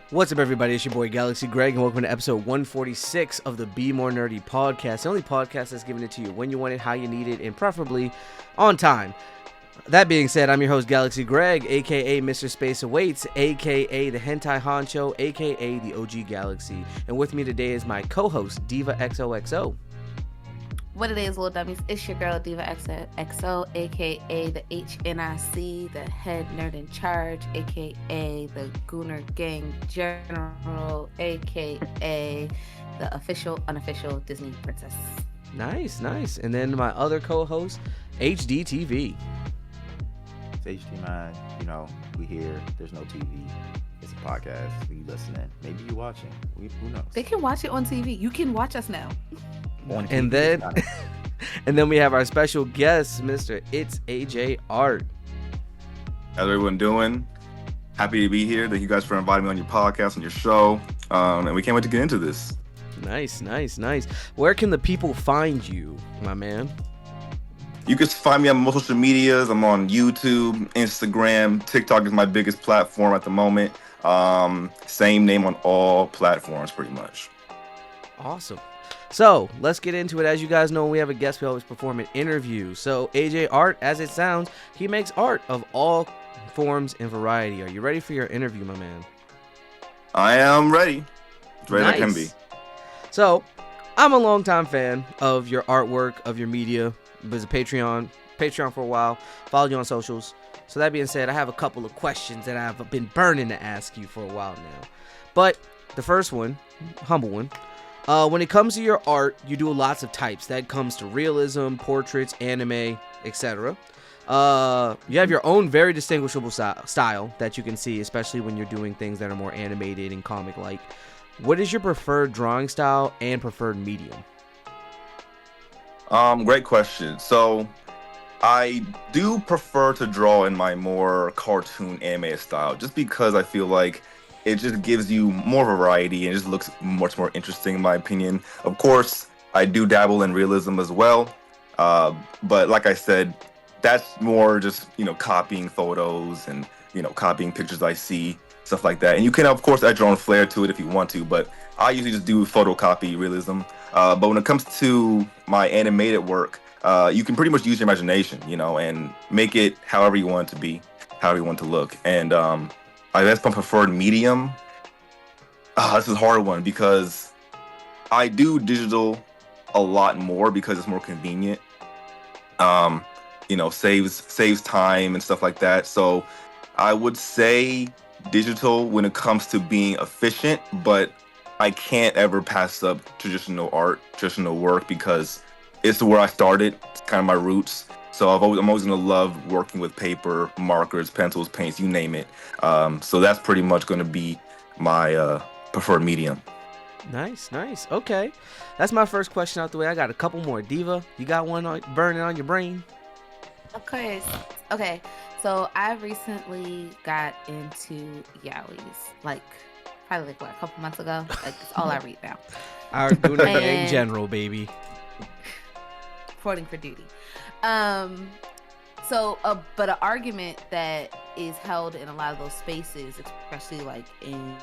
What's up, everybody? It's your boy Galaxy Greg, and welcome to episode 146 of the Be More Nerdy podcast. The only podcast that's giving it to you when you want it, how you need it, and preferably on time. That being said, I'm your host, Galaxy Greg, aka Mr. Space Awaits, aka the Hentai Honcho, aka the OG Galaxy. And with me today is my co-host, Diva XOXO. What it is, little dummies, it's your girl Diva XO, aka the HNIC, the head nerd in charge, aka the Gooner Gang General, aka the official, unofficial Disney princess. Nice. And then my other co-host, HDTV. It's HD man, we here. There's no TV. It's a podcast. We listening. Maybe you watching. Who knows? They can watch it on TV. You can watch us now. And then we have our special guest, Mr. It's AJ Art. How's everyone doing? Happy to be here. Thank you guys for inviting me on your podcast, on your show. And we can't wait to get into this. Nice. Where can the people find you, my man? You can find me on most social medias. I'm on YouTube, Instagram, TikTok is my biggest platform at the moment. Same name on all platforms, pretty much. Awesome. So let's get into it. As you guys know, when we have a guest, we always perform an interview. So AJ Art, as it sounds, he makes art of all forms and variety. Are you ready for your interview, my man? I am ready. As ready as I can Nice. be. So I'm a longtime fan of your artwork, of your media. Was a Patreon for a while. Followed you on socials. So that being said, I have a couple of questions that I've been burning to ask you for a while now. But the first one, humble one. When it comes to your art, you do lots of types. That comes to realism, portraits, anime, etc. You have your own very distinguishable style that you can see, especially when you're doing things that are more animated and comic-like. What is your preferred drawing style and preferred medium? Great question. So I do prefer to draw in my more cartoon anime style, just because I feel like it just gives you more variety and just looks much more interesting in my opinion. Of course, I do dabble in realism as well. But like I said, that's more just, copying photos and, copying pictures I see, stuff like that. And you can, of course, add your own flair to it if you want to, but I usually just do photocopy realism. But when it comes to my animated work, you can pretty much use your imagination, and make it however you want it to be, however you want it to look. And I guess my preferred medium. This is a hard one because I do digital a lot more because it's more convenient. Saves time and stuff like that. So I would say digital when it comes to being efficient, but I can't ever pass up traditional art, traditional work, because it's where I started. It's kind of my roots. So I'm always gonna love working with paper, markers, pencils, paints, you name it. So that's pretty much gonna be my preferred medium. Nice. Okay. That's my first question out the way. I got a couple more. Diva, you got one burning on your brain? Of course. Okay. So I recently got into yaois, probably a couple months ago. It's all I read now. Our Gooner Gang General, baby. Reporting for duty. But an argument that is held in a lot of those spaces, especially in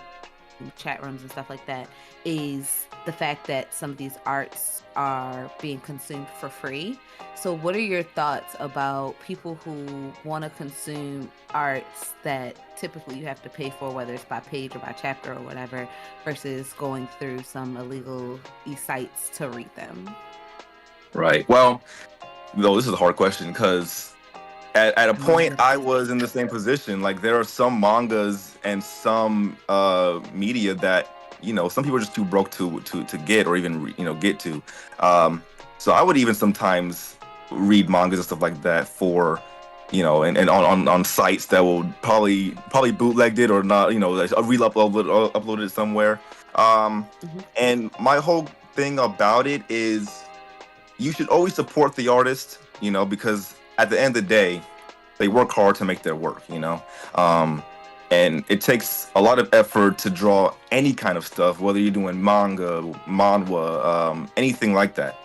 chat rooms and stuff like that, is the fact that some of these arts are being consumed for free. So what are your thoughts about people who want to consume arts that typically you have to pay for, whether it's by page or by chapter or whatever, versus going through some illegal sites to read them? Right. Well, this is a hard question because at a point I was in the same position. Like, there are some mangas and some media that, some people are just too broke to get or even, get to. So I would even sometimes read mangas and stuff like that for, and on sites that will probably bootlegged it or not, uploaded it somewhere. And my whole thing about it is you should always support the artist, because at the end of the day, they work hard to make their work, and it takes a lot of effort to draw any kind of stuff, whether you're doing manga, manhwa, anything like that.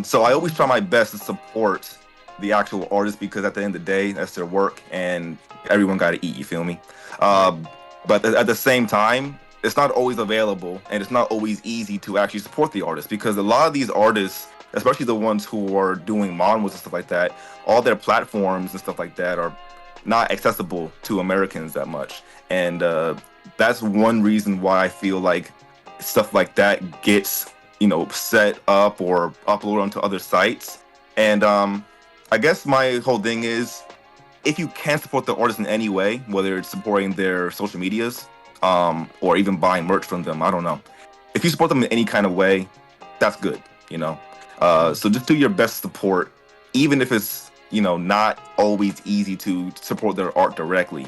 So I always try my best to support the actual artist, because at the end of the day, that's their work and everyone got to eat, you feel me? But at the same time, it's not always available, and it's not always easy to actually support the artist, because a lot of these artists, especially the ones who are doing models and stuff like that, all their platforms and stuff like that are not accessible to Americans that much. And that's one reason why I feel like stuff like that gets, set up or uploaded onto other sites. And I guess my whole thing is, if you can support the artist in any way, whether it's supporting their social medias, or even buying merch from them, I don't know. If you support them in any kind of way, that's good. So just do your best support, even if it's, not always easy to support their art directly.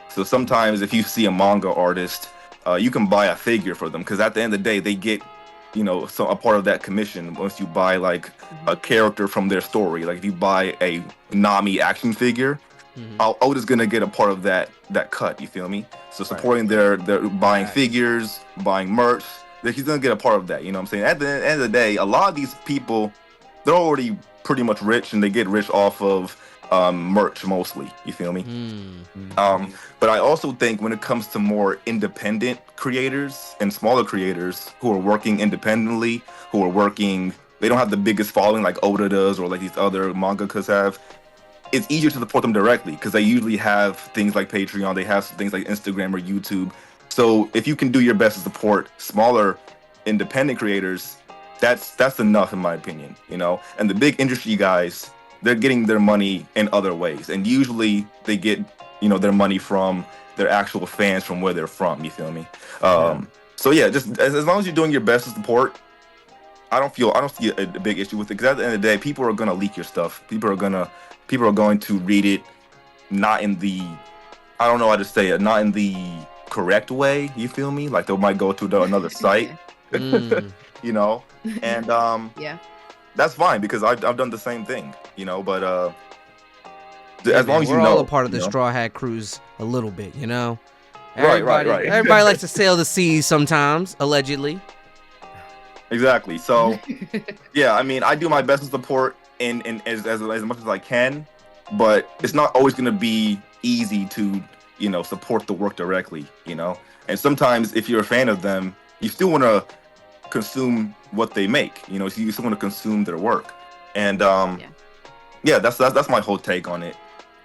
So sometimes if you see a manga artist, you can buy a figure for them, because at the end of the day, they get, so a part of that commission once you buy like a character from their story. Like if you buy a Nami action figure, Oda's gonna get a part of that cut. You feel me? So supporting their buying figures, buying merch, he's gonna get a part of that. You know what I'm saying? At the end of the day, a lot of these people, they're already pretty much rich, and they get rich off of merch mostly. You feel me? But I also think when it comes to more independent creators and smaller creators who are working independently, they don't have the biggest following like Oda does or like these other mangakas have. It's easier to support them directly because they usually have things like Patreon, they have things like Instagram or YouTube. So if you can do your best to support smaller independent creators, that's enough in my opinion. And the big industry guys, they're getting their money in other ways, and usually they get their money from their actual fans from where they're from. You feel me? So yeah, just as long as you're doing your best to support, I don't see a big issue with it, because at the end of the day, people are gonna leak your stuff. People are going to read it, not in the, I don't know how to say it, not in the correct way. You feel me? Like they might go to another site, and Yeah. that's fine, because I've done the same thing. But as long as we're all a part of the Straw Hat Cruise a little bit. Right. Everybody likes to sail the seas sometimes, allegedly. Exactly. So, yeah, I mean, I do my best to support in as much as I can, but it's not always going to be easy to, support the work directly, And sometimes if you're a fan of them, you still want to consume what they make, so you still want to consume their work. And that's my whole take on it.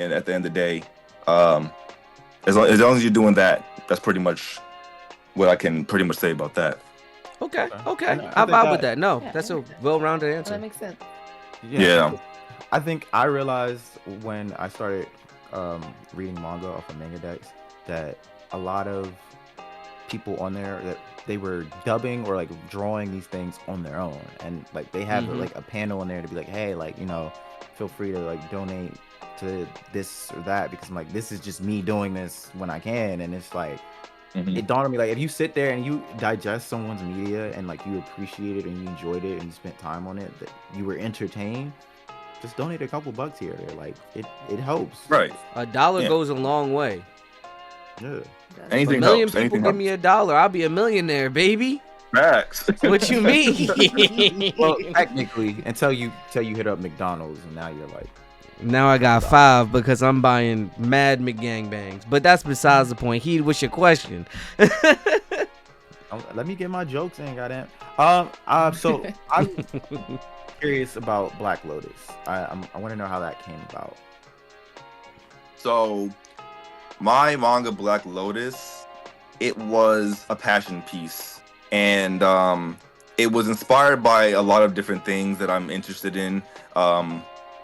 And at the end of the day, as long as you're doing that, that's pretty much what I can pretty much say about that. Okay. I vibe with that. No, that's a well-rounded answer. That makes sense. Yeah. I think I realized when I started reading manga off of Manga Dex that a lot of people on there, that they were dubbing or like drawing these things on their own, and like they have like a panel in there to be like, hey, like feel free to like donate to this or that, because I'm like, this is just me doing this when I can. And it's like, it dawned on me, like, if you sit there and you digest someone's media and like you appreciate it and you enjoyed it and you spent time on it, that you were entertained, just donate a couple bucks here or there. Like it helps. Right. $1 goes a long way. Yeah. Anything a million helps. people Anything give me $1, I'll be a millionaire, baby. Max. What you mean? Well, technically, until you hit up McDonald's, and now you're like, now I got 5 because I'm buying Mad McGangbangs. But that's besides the point. Heed, what's your question? let me get my jokes in, goddamn. So I'm curious about Black Lotus. I want to know how that came about. So, my manga Black Lotus, it was a passion piece, and it was inspired by a lot of different things that I'm interested in.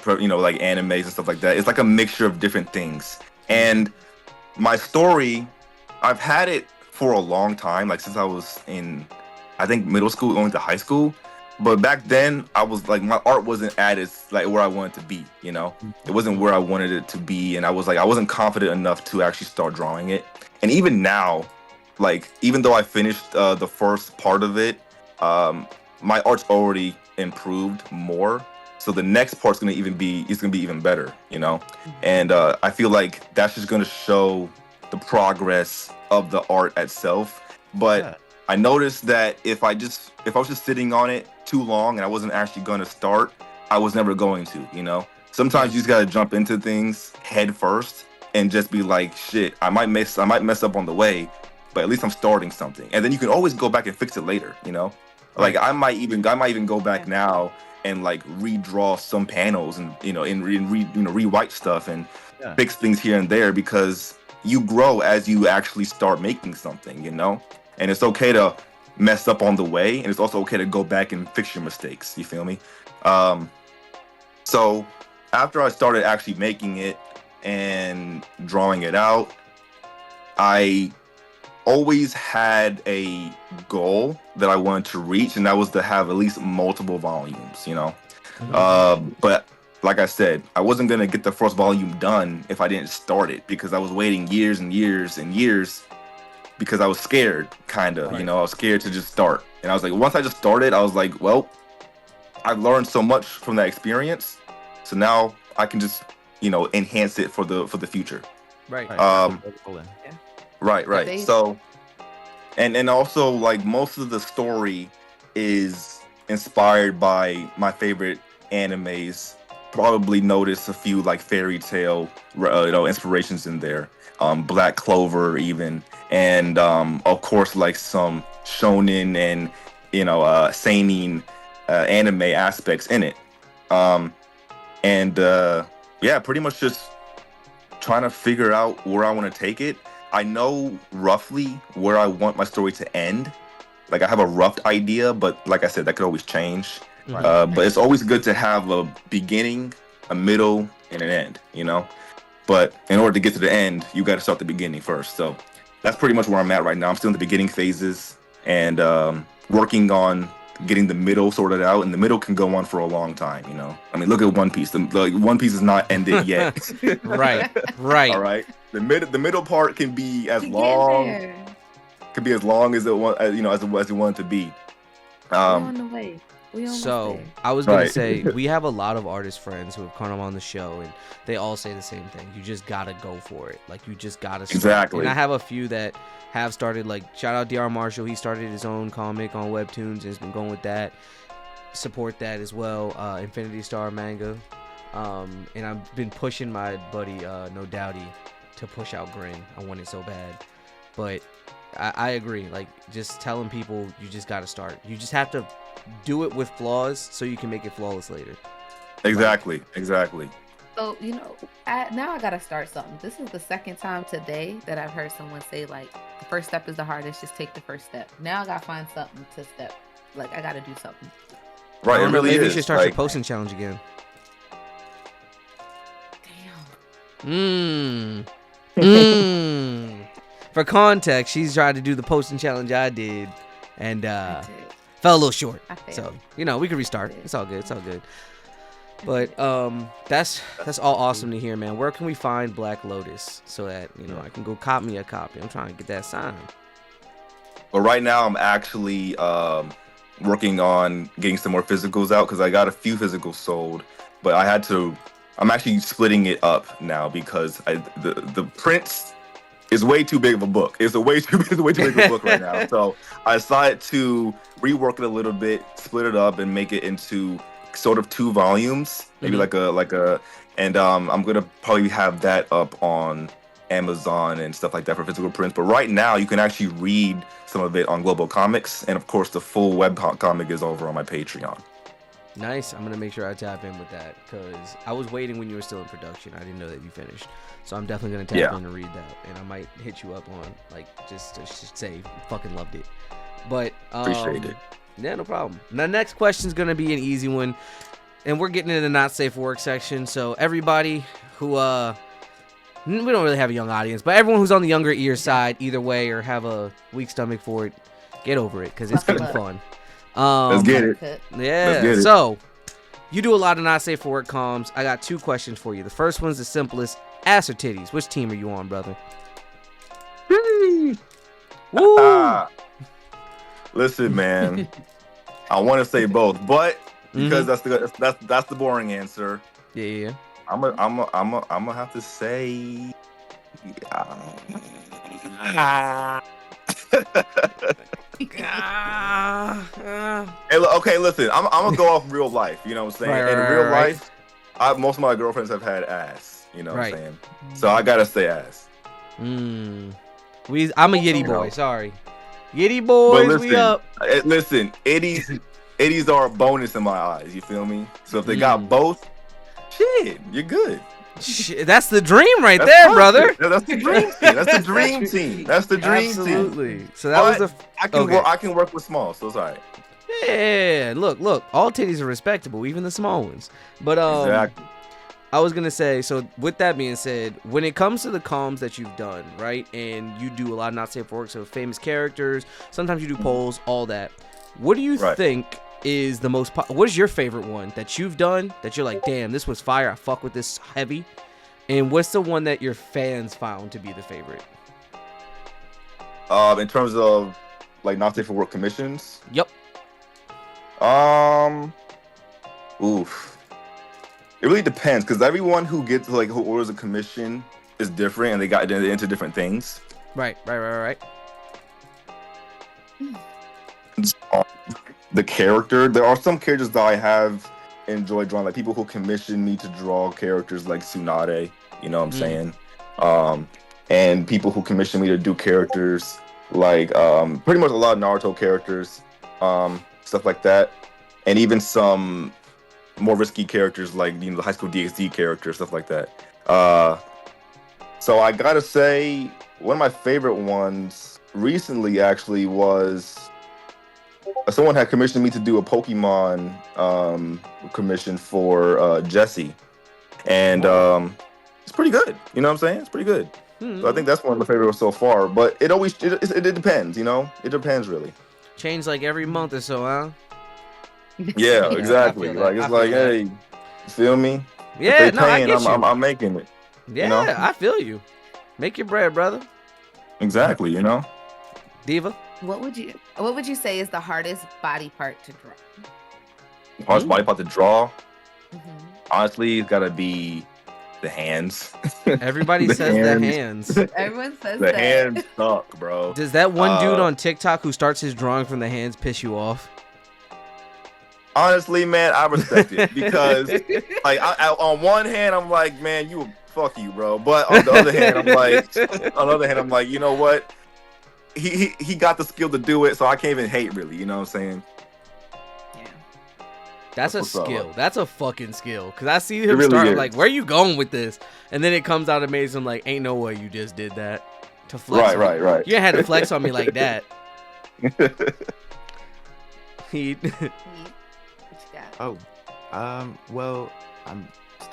Like animes and stuff like that. It's like a mixture of different things. And my story, I've had it for a long time, like since I was in, I think, middle school going to high school. But back then, I was like, my art wasn't at its like where I wanted to be. It wasn't where I wanted it to be, and I wasn't confident enough to actually start drawing it. And even now, like, even though I finished the first part of it, my art's already improved more. So the next part's gonna be even better, And I feel like that's just gonna show the progress of the art itself. But I noticed that if I was just sitting on it too long and I wasn't actually gonna start, I was never going to, Sometimes you just gotta jump into things head first and just be like, shit, I might mess up on the way, but at least I'm starting something. And then you can always go back and fix it later, you know? Like I might even go back now and like redraw some panels and rewrite stuff and fix things here and there, because you grow as you actually start making something, you know? And it's okay to mess up on the way, and it's also okay to go back and fix your mistakes. You feel me? So after I started actually making it and drawing it out, I always had a goal that I wanted to reach, and that was to have at least multiple volumes, you know? But like I said, I wasn't going to get the first volume done if I didn't start it, because I was waiting years and years and years because I was scared, kind of, you know? I was scared to just start. And I was like, once I just started, I was like, well, I learned so much from that experience, so now I can just, you know, enhance it for the future. Right. Right. So, and also, like, most of the story is inspired by my favorite animes. Probably notice a few like fairy tale, inspirations in there. Black Clover, even, and of course, like some shonen and seinen anime aspects in it. Yeah, pretty much just trying to figure out where I want to take it. I know roughly where I want my story to end. Like, I have a rough idea, but like I said, that could always change. But it's always good to have a beginning, a middle, and an end, you know? But in order to get to the end, you got to start the beginning first. So that's pretty much where I'm at right now. I'm still in the beginning phases and working on getting the middle sorted out, and the middle can go on for a long time, you know? I mean, look at One Piece. The One Piece is not ended yet. Right. All right. The middle part can be as long as it want, as you want it to be. We're on the way. So I was gonna say, we have a lot of artist friends who have come on the show, and they all say the same thing. You just gotta go for it. Like, you just gotta start. Exactly. And I have a few that have started. Like, shout out DR Marshall. He started his own comic on Webtoons and has been going with that. Support that as well. Infinity Star manga. And I've been pushing my buddy No Doubty to push out Grin. I want it so bad, but I agree. Like, just telling people, you just gotta start. You just have to do it with flaws so you can make it flawless later. Exactly. So, now I gotta start something. This is the second time today that I've heard someone say, like, the first step is the hardest, just take the first step. Now I gotta find something to step. Like, I gotta do something. Right, it really maybe is. You should start your posting challenge again. Damn. For context, she's tried to do the posting challenge I did, and fell a little short. So, we can restart. It's all good. But that's all awesome to hear, man. Where can we find Black Lotus so that I can go cop me a copy? I'm trying to get that signed. But right now, I'm actually working on getting some more physicals out, because I got a few physicals sold, but I'm actually splitting it up now, because the prints is way too big of a book. It's way too big of a book right now. So I decided to rework it a little bit, split it up, and make it into sort of 2 volumes, maybe and I'm gonna probably have that up on Amazon and stuff like that for physical prints. But right now, you can actually read some of it on Global Comics, and of course, the full web comic is over on my Patreon. Nice. I'm gonna make sure I tap in with that, because I was waiting when you were still in production. I didn't know that you finished, so I'm definitely gonna tap in and read that, and I might hit you up on just to say fucking loved it. But appreciate it. Yeah, no problem. The next question is gonna be an easy one, and we're getting into the not safe for work section. So everybody who we don't really have a young audience, but everyone who's on the younger ear side, either way, or have a weak stomach for it, get over it, because it's getting fun. Let's get it. Yeah. Let's get it. So, you do a lot of not safe for work comms. I got 2 questions for you. The first one's the simplest. Ass or titties? Which team are you on, brother? Woo! Listen, man. I want to say both, but because that's the boring answer. Yeah. I'm gonna have to say. Okay, listen. I'm gonna go off real life. You know what I'm saying? In real life, most of my girlfriends have had ass. You know what Right. I'm saying? So I gotta say ass. I'm a Yitty You boy. know. Sorry, Yitty But boys. We up. listen, Eddies are a bonus in my eyes. You feel me? So if they got Mm. both, shit, you're good. Shit, that's the dream right That's there, perfect. brother. That's the dream team. That's the dream team. That's the dream team. Absolutely. So that was But the. I can Okay. work. I can work with small, so it's alright. Yeah. Look. All titties are respectable, even the small ones. But Exactly. I was gonna say. So with that being said, when it comes to the comms that you've done, right, and you do a lot of not safe for work, so famous characters. Sometimes you do polls, all that. What do you Right. think is the most? What is your favorite one that you've done that you're like, damn, this was fire. I fuck with this heavy. And what's the one that your fans found to be the favorite? In terms of like not safe for work commissions. Yep. Oof. It really depends because everyone who orders a commission is different and they got into different things. Right. The character, there are some characters that I have enjoyed drawing, like people who commission me to draw characters like Tsunade, you know what I'm saying? And people who commission me to do characters like pretty much a lot of Naruto characters, stuff like that. And even some more risky characters like, you know, the High School DxD characters, stuff like that. So I gotta say, one of my favorite ones recently actually was someone had commissioned me to do a Pokemon commission for Jesse, and it's pretty good. You know what I'm saying? It's pretty good. So I think that's one of my favorites so far. But it depends. You know, it depends really. Change like every month or so, huh? Yeah, I exactly. feel that. Like I it's feel like, that. hey, you feel me? Yeah, If they no, I paying, get you. I'm making it. Yeah, you know? I feel you. Make your bread, brother. Exactly. You know. What Diva. would you say is the hardest body part to draw? Hardest body part to draw. Mm-hmm. Honestly, it's gotta be the hands. Everybody The says hands. the hands. Everyone says The that. hands suck, bro. Does that one dude on TikTok who starts his drawing from the hands piss you off? Honestly, man, I respect it because, like, on one hand, I'm like, man, fuck you, bro. But on the other hand, I'm like, you know what? He got the skill to do it, so I can't even hate, really. You know what I'm saying? Yeah. That's a what's up. skill. That's a fucking skill. Cause I see It him really start is. like, where you going with this? And then it comes out amazing. I'm like, ain't no way you just did that to flex. on me. Right. You ain't had to flex on me like that. He. What you got? Oh, well, I'm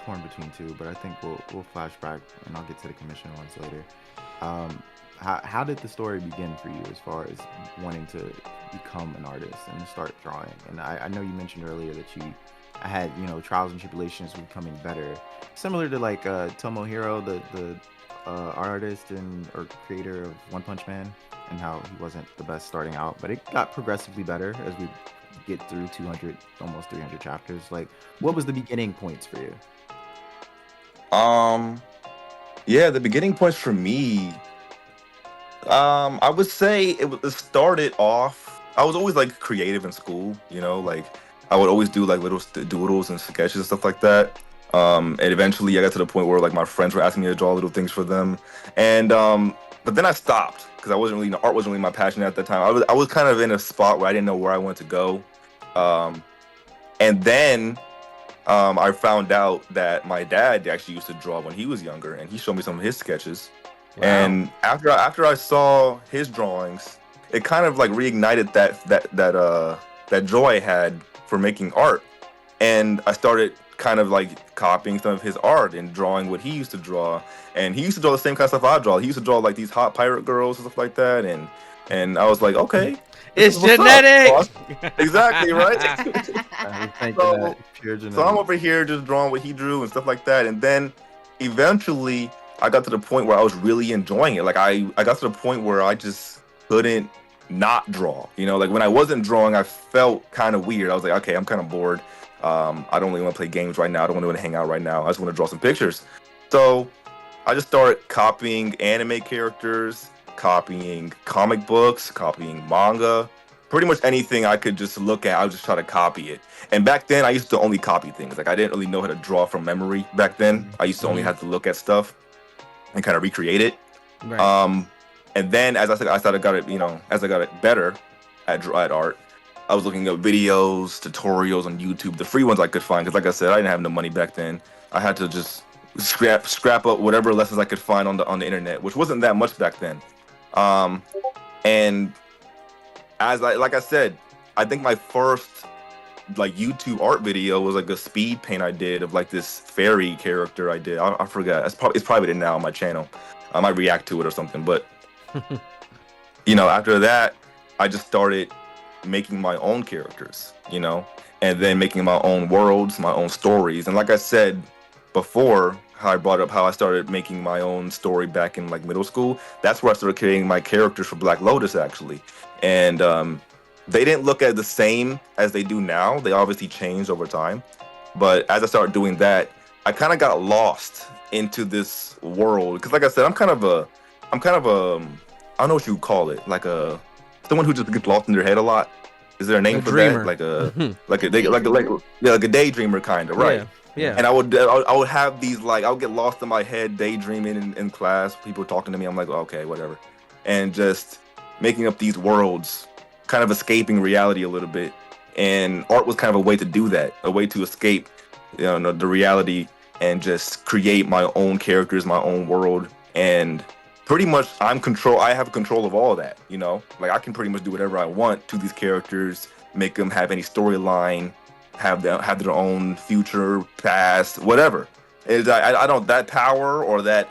torn between two, but I think we'll flashback and I'll get to the commission ones later. How did the story begin for you as far as wanting to become an artist and start drawing? And I know you mentioned earlier that I had, you know, trials and tribulations with becoming better, similar to like Tomohiro, the artist or creator of One Punch Man, and how he wasn't the best starting out, but it got progressively better as we get through 200, almost 300 chapters. Like, what was the beginning points for you? Yeah, the beginning points for me. I would say it started off. I was always like creative in school, you know, like I would always do like little doodles and sketches and stuff like that. And eventually I got to the point where like my friends were asking me to draw little things for them, and but then I stopped because art wasn't really my passion at that time. I was kind of in a spot where I didn't know where I wanted to go, and then I found out that my dad actually used to draw when he was younger, and he showed me some of his sketches. Wow. And after I saw his drawings, it kind of like reignited that joy I had for making art, and I started kind of like copying some of his art and drawing what he used to draw. And he used to draw the same kind of stuff I draw. He used to draw like these hot pirate girls and stuff like that. And I was like, okay, It's what's up? genetic. Exactly, right? I was thinking So- that pure So I'm genetic. over here just drawing what he drew and stuff like that. And then eventually I got to the point where I was really enjoying it. Like I got to the point where I just couldn't not draw. You know, like when I wasn't drawing, I felt kind of weird. I was like, okay, I'm kind of bored. I don't really want to play games right now. I don't want to hang out right now. I just want to draw some pictures. So I just started copying anime characters, copying comic books, copying manga, pretty much anything I could just look at, I would just try to copy it. And back then, I used to only copy things. Like I didn't really know how to draw from memory back then. I used to only have to look at stuff and kind of recreate it. Right. And then as I started got it, as I got it better at art, I was looking up videos, tutorials on YouTube, the free ones I could find. Because like I said, I didn't have no money back then. I had to just scrap up whatever lessons I could find on the internet, which wasn't that much back then. And like I said, I think my first like YouTube art video was like a speed paint I did of like this fairy character I did. I forgot. It's private now on my channel. I might react to it or something. But after that, I just started making my own characters, and then making my own worlds, my own stories. And like I said before, how I brought up how I started making my own story back in like middle school. That's where I started creating my characters for Black Lotus actually. And they didn't look at the same as they do now. They obviously changed over time. But as I started doing that, I kind of got lost into this world. Because like I said, I'm kind of a, I don't know what you would call it, like someone who just gets lost in their head a lot. Is there a name for dreamer. that? Like a daydreamer kind of, right? Yeah. And I would have these I would get lost in my head daydreaming in class. People talking to me. I'm like, okay, whatever, and just making up these worlds, kind of escaping reality a little bit. And art was kind of a way to do that, a way to escape, the reality and just create my own characters, my own world. And pretty much I have control of all of that, like I can pretty much do whatever I want to these characters, make them have any storyline, have their own future, past, whatever. I don't, that power or that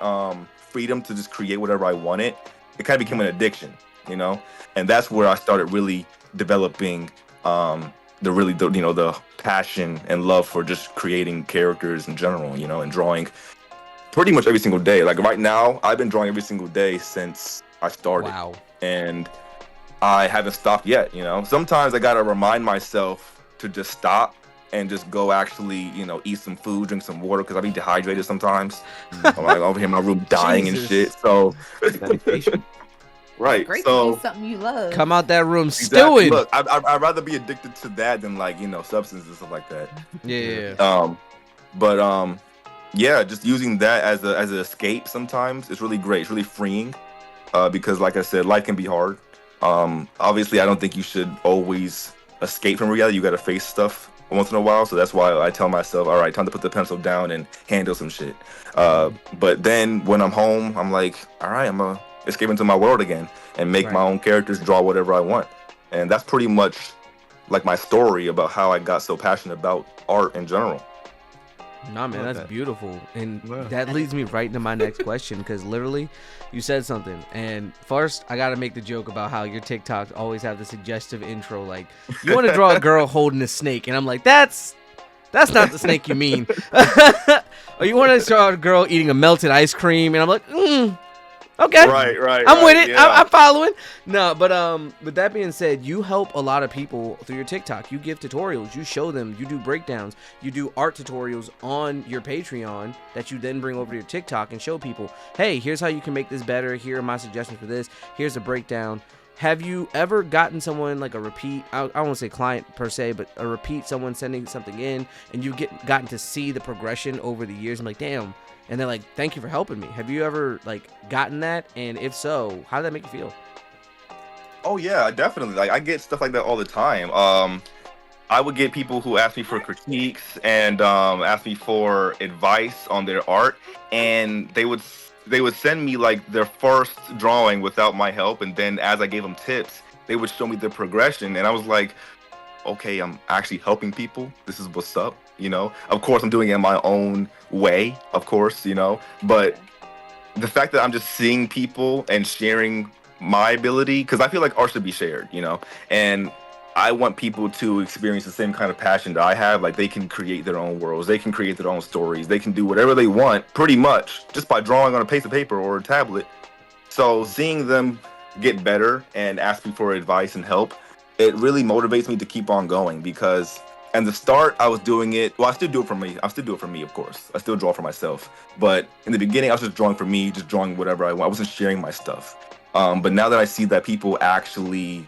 freedom to just create whatever I wanted, it kind of became an addiction, and that's where I started really developing the passion and love for just creating characters in general, and drawing pretty much every single day. Like right now, I've been drawing every single day since I started. Wow. And I haven't stopped yet, Sometimes I gotta remind myself to just stop and just go actually, eat some food, drink some water, because I've been dehydrated sometimes. I'm like over here in my room dying and shit. So Dedication. right. Great So to do something you love. Come out that room exactly. stewing. Look, I'd rather be addicted to that than substances and stuff like that. Yeah. But yeah, just using that as an escape sometimes is really great. It's really freeing, because like I said, life can be hard. Obviously, I don't think you should always escape from reality. You got to face stuff once in a while. So that's why I tell myself, all right, time to put the pencil down and handle some shit. But then when I'm home, I'm like, all right, I'm gonna escape into my world again and make my own characters, draw whatever I want. And that's pretty much like my story about how I got so passionate about art in general. Nah, man, that's beautiful. And Wow. that leads me right into my next question, because literally you said something. And first, I got to make the joke about how your TikToks always have the suggestive intro. Like, you want to draw a girl holding a snake. And I'm like, that's not the snake you mean. Or you want to draw a girl eating a melted ice cream. And I'm like, okay. Right. I'm with it. Yeah. I'm following. No, but with that being said, you help a lot of people through your TikTok. You give tutorials. You show them. You do breakdowns. You do art tutorials on your Patreon that you then bring over to your TikTok and show people, hey, here's how you can make this better. Here are my suggestions for this. Here's a breakdown. Have you ever gotten someone like a repeat, I won't say client per se, but a repeat, someone sending something in, and you've gotten to see the progression over the years? I'm like, damn. And they're like, thank you for helping me. Have you ever gotten that? And if so, how did that make you feel? Oh yeah, definitely. I get stuff like that all the time. I would get people who ask me for critiques and ask me for advice on their art, and they would send me their first drawing without my help, and then as I gave them tips, they would show me the progression, and I was like, okay, I'm actually helping people. This is what's up, Of course, I'm doing it in my own way, of course, but the fact that I'm just seeing people and sharing my ability, because I feel like art should be shared, and I want people to experience the same kind of passion that I have. Like, they can create their own worlds, they can create their own stories, they can do whatever they want pretty much just by drawing on a piece of paper or a tablet. So seeing them get better and ask me for advice and help, it really motivates me to keep on going, because at the start I was doing it, well, I still do it for me, of course. I still draw for myself, but in the beginning I was just drawing for me, just drawing whatever I want. I wasn't sharing my stuff. But now that I see that people actually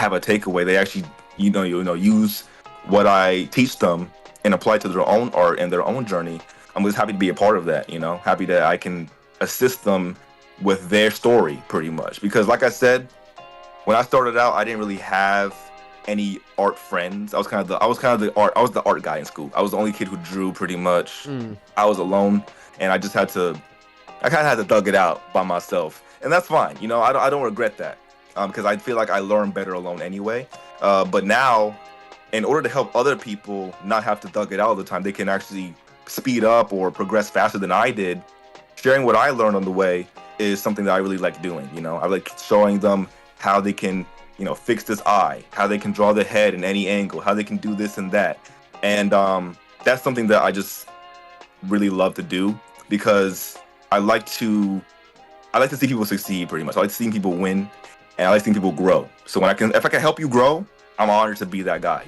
have a takeaway. They actually, use what I teach them and apply it to their own art and their own journey. I'm just happy to be a part of that. Happy that I can assist them with their story, pretty much. Because, like I said, when I started out, I didn't really have any art friends. I was the art guy in school. I was the only kid who drew, pretty much. I was alone, and I kind of had to dug it out by myself, and that's fine. I don't regret that, because I feel like I learn better alone anyway. But now, in order to help other people not have to dug it out all the time, they can actually speed up or progress faster than I did. Sharing what I learned on the way is something that I really like doing. I like showing them how they can, fix this eye, how they can draw the head in any angle, how they can do this and that. And that's something that I just really love to do, because I like to see people succeed, pretty much. I like seeing people win, and I like seeing people grow. So if I can help you grow, I'm honored to be that guy,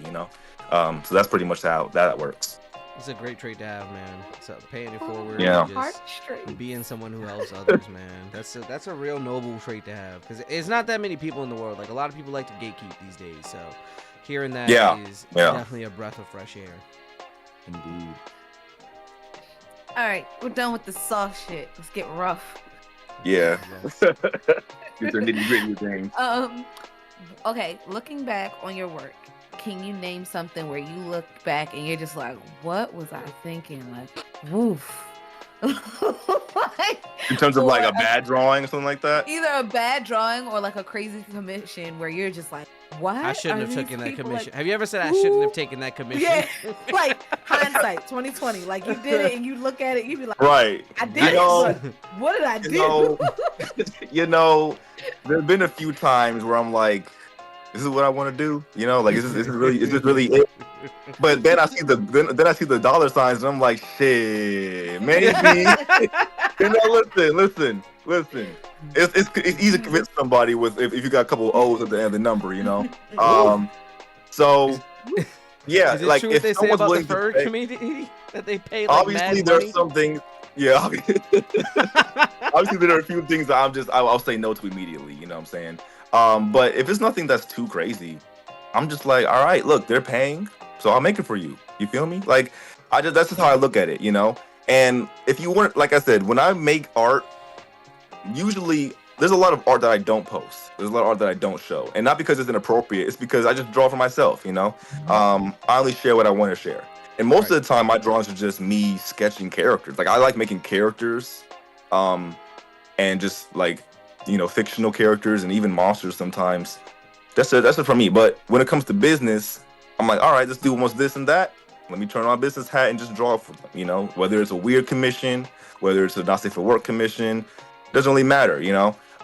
So that's pretty much how that works. It's a great trait to have, man. So paying it forward, Yeah. and just being someone who helps others, man. That's a real noble trait to have, because it's not that many people in the world. Like, a lot of people like to gatekeep these days. So hearing that is definitely a breath of fresh air. Indeed. All right, we're done with the soft shit. Let's get rough. Yeah. Yes. Get their nitty-gritty things. Okay, looking back on your work, can you name something where you look back and you're just like, what was I thinking? Like, woof. In terms of like a bad drawing or something like that? Either a bad drawing or like a crazy commission where you're just like, what? I shouldn't have Are taken these that people commission. like, Have you ever said I shouldn't have taken that commission? Yeah, like hindsight 2020. Like, you did it and you look at it, you be like, Right. I did it, but what did I do? There's been a few times where I'm like, this is what I want to do, like is this really it? But then I see the dollar signs and I'm like, shit, maybe. Listen. It's easy to convince somebody with if you got a couple of O's at the end of the number, So yeah, Is it like true if what they say someone's about the willing to furry pay, community that they pay like obviously mad there's money? some things. Yeah, obviously there are a few things that I'll say no to immediately. You know what I'm saying? But if it's nothing that's too crazy, I'm just like, all right, look, they're paying, so I'll make it for you. You feel me? Like, that's just how I look at it, And if you weren't, like I said, when I make art, usually there's a lot of art that I don't post. There's a lot of art that I don't show, and not because it's inappropriate. It's because I just draw for myself. I only share what I want to share, and most of the time, my drawings are just me sketching characters. Like, I like making characters, and just like, fictional characters and even monsters sometimes. That's it for me. But when it comes to business, I'm like, all right, let's do almost this and that. Let me turn on my business hat and just draw for them. Whether it's a weird commission, whether it's a not safe for work commission, doesn't really matter.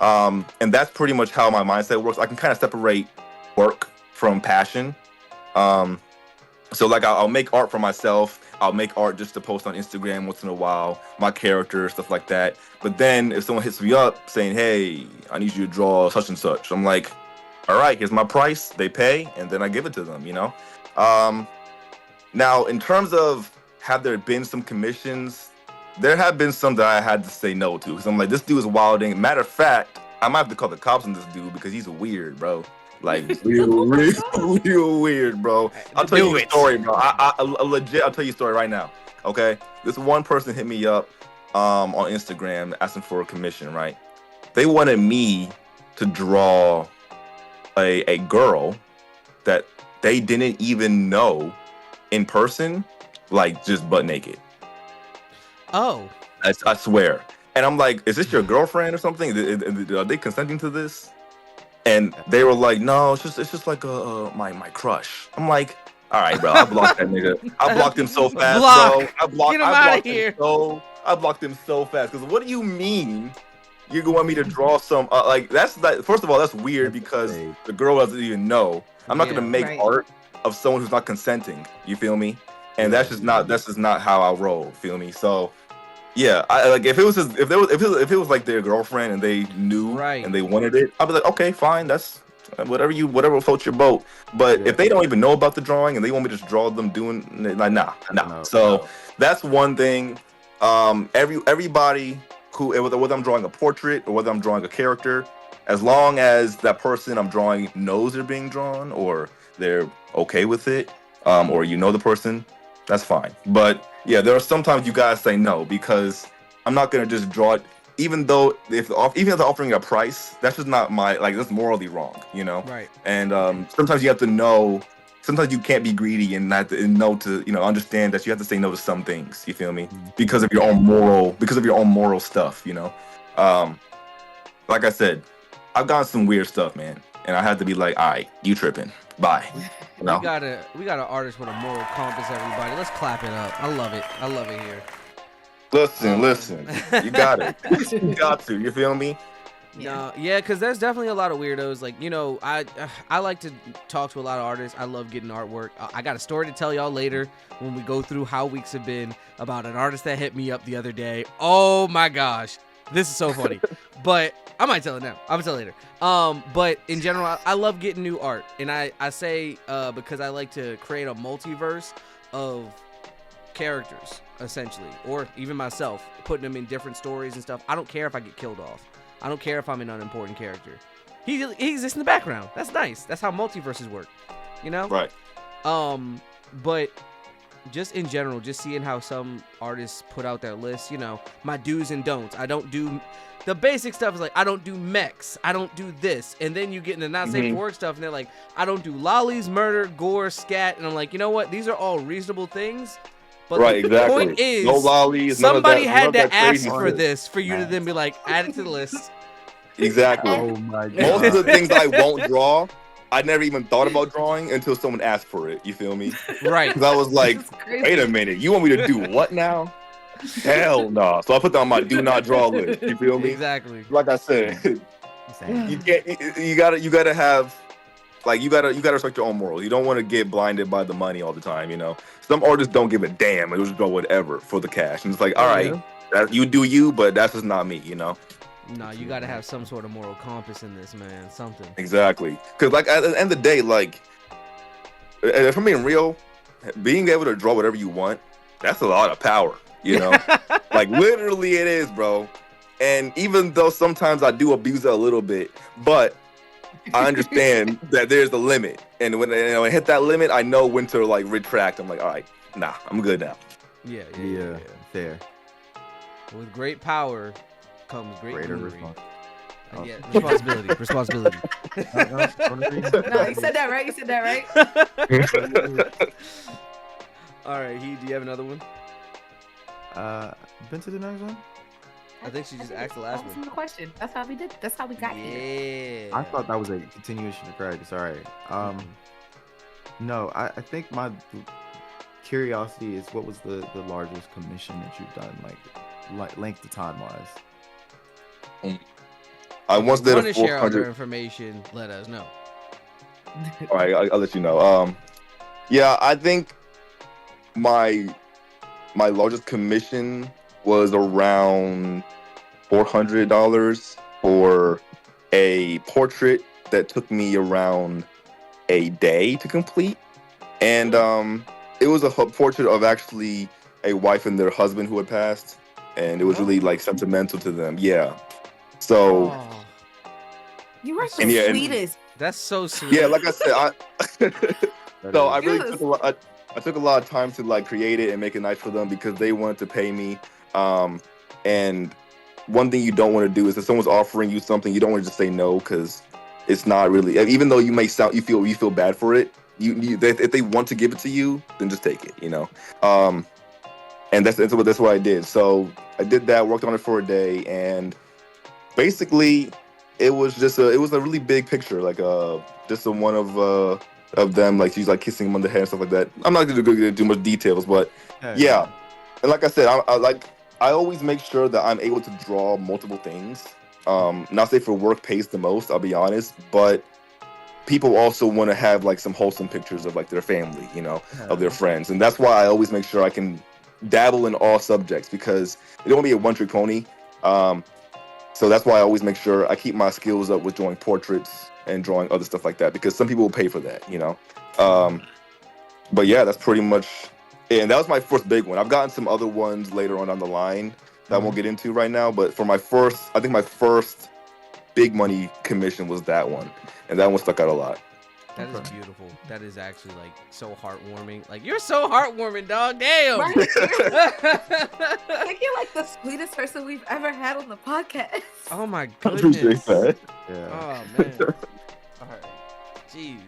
And that's pretty much how my mindset works. I can kind of separate work from passion. So like I'll make art for myself. I'll make art just to post on Instagram once in a while, my character, stuff like that. But then if someone hits me up saying, hey, I need you to draw such and such, I'm like, all right, here's my price. They pay, and then I give it to them, Now, in terms of have there been some commissions, there have been some that I had to say no to, because I'm like, this dude is wilding. Matter of fact, I might have to call the cops on this dude because he's weird, bro. Like, real weird, bro. I'll tell you a story, bro. I'll tell you a story right now. Okay, this one person hit me up on Instagram asking for a commission. Right? They wanted me to draw a girl that they didn't even know in person, like just butt naked. Oh, I swear. And I'm like, is this your girlfriend or something? Are they consenting to this? And they were like, no, it's just like my crush. I'm like, all right, bro. I blocked that nigga. I blocked him so fast, bro. Get him out of here. I blocked him so fast. Because what do you mean you want me to draw some like that's that? First of all, that's weird because the girl doesn't even know. I'm not gonna make art of someone who's not consenting. You feel me? And that's just not how I roll. Feel me? So yeah, I like if it was like their girlfriend and they knew and they wanted it, I'd be like, okay, fine, that's whatever floats your boat. But if they don't even know about the drawing and they want me to just draw them doing like nah. So that's one thing. Everybody who whether I'm drawing a portrait or whether I'm drawing a character, As long as that person I'm drawing knows they're being drawn, or they're okay with it, or you know the person, that's fine. But yeah, there are sometimes you guys say no, because I'm not gonna just draw it, even though even if they're offering a price, that's just not my, like, that's morally wrong, you know. Right. And sometimes you have to know. Sometimes you can't be greedy and not and know to, understand that you have to say no to some things. You feel me? Because of your own moral stuff. Like I said, I've gotten some weird stuff, man, and I had to be like, all right, you tripping? Bye. We got an artist with a moral compass, everybody. Let's clap it up. I love it. I love it here. Listen. You got it. You got to. You feel me? No, yeah, because there's definitely a lot of weirdos. Like, I like to talk to a lot of artists. I love getting artwork. I got a story to tell y'all later when we go through how weeks have been about an artist that hit me up the other day. Oh my gosh, this is so funny. But I might tell it now. I'm gonna tell it later. But in general, I love getting new art, and I say because I like to create a multiverse of characters, essentially, or even myself, putting them in different stories and stuff. I don't care if I get killed off. I don't care if I'm an unimportant character. He exists in the background. That's nice. That's how multiverses work, Right. But just in general, just seeing how some artists put out their lists, my do's and don'ts. I don't do the basic stuff. Is like, I don't do mechs. I don't do this. And then you get into not safe for work stuff, and they're like, I don't do lollies, murder, gore, scat. And I'm like, you know what? These are all reasonable things. But right, the exactly. point is, no lollies, somebody none had of that to ask crazy for shit. this for you to then be like, add it to the list. Exactly. Oh my god. Most of the things I won't draw, I never even thought about drawing until someone asked for it. You feel me? Right. Because I was like, This is crazy. wait a minute, you want me to do what now? Hell no. So I put that on my do not draw list. You feel me? Exactly. Like I said, you can't. You gotta have. Like, you gotta respect your own morals. You don't want to get blinded by the money all the time. Some artists don't give a damn. They just draw whatever for the cash, and it's like, all right, that, you do you, but that's just not me. No, you gotta have some sort of moral compass in this, man. Something. Exactly. Because, like, at the end of the day, like, if I'm being real, being able to draw whatever you want, that's a lot of power. Like, literally, it is, bro. And even though sometimes I do abuse it a little bit, but I understand that there's the limit, and when I hit that limit, I know when to, like, retract. I'm like, all right, nah, I'm good now. Yeah. Fair. With great power comes Greater goonery. responsibility. Responsibility. No, you said that right. All right, do you have another one? Been to the next one? I think she just asked the last That was one. the question. That's how we did. That's how we got here. Yeah. I thought that was a continuation of Craig's. All right. No, I think my curiosity is, what was the largest commission that you've done, like length of time wise? I once did Want a to share other 400. information? Let us know. All right, I'll let you know. Yeah, I think my largest commission was around $400 for a portrait that took me around a day to complete, and it was a portrait of actually a wife and their husband who had passed, and it was really, like, sentimental to them. Yeah. So Oh, You were the And yeah, and- sweetest. that's so sweet. yeah, like I said, so I really Yes. took a lot of time to, like, create it and make it nice for them, because they wanted to pay me. And one thing you don't want to do is, if someone's offering you something, you don't want to just say no, because it's not really, even though you feel bad for it. If they want to give it to you, then just take it. And that's what I did. So I did that, worked on it for a day, and basically it was a really big picture, like just a one of them, like she's, like, kissing him on the head and stuff like that. I'm not gonna go into much details, but yeah. And like I said, I always make sure that I'm able to draw multiple things. Not say for work pays the most, I'll be honest, but people also want to have, like, some wholesome pictures of, like, their family, of their friends, and that's why I always make sure I can dabble in all subjects, because it don't want to be a one-trick pony. So that's why I always make sure I keep my skills up with drawing portraits and drawing other stuff like that, because some people will pay for that, But yeah, that's pretty much it. And that was my first big one. I've gotten some other ones later on down the line that I won't get into right now. But for my first big money commission was that one, and that one stuck out a lot. That is Okay. beautiful. That is actually like so heartwarming. Like you're so heartwarming, dog. Damn. Right? I think you're like the sweetest person we've ever had on the podcast. Oh my I appreciate goodness. that. Yeah. Oh man. All right. Jeez.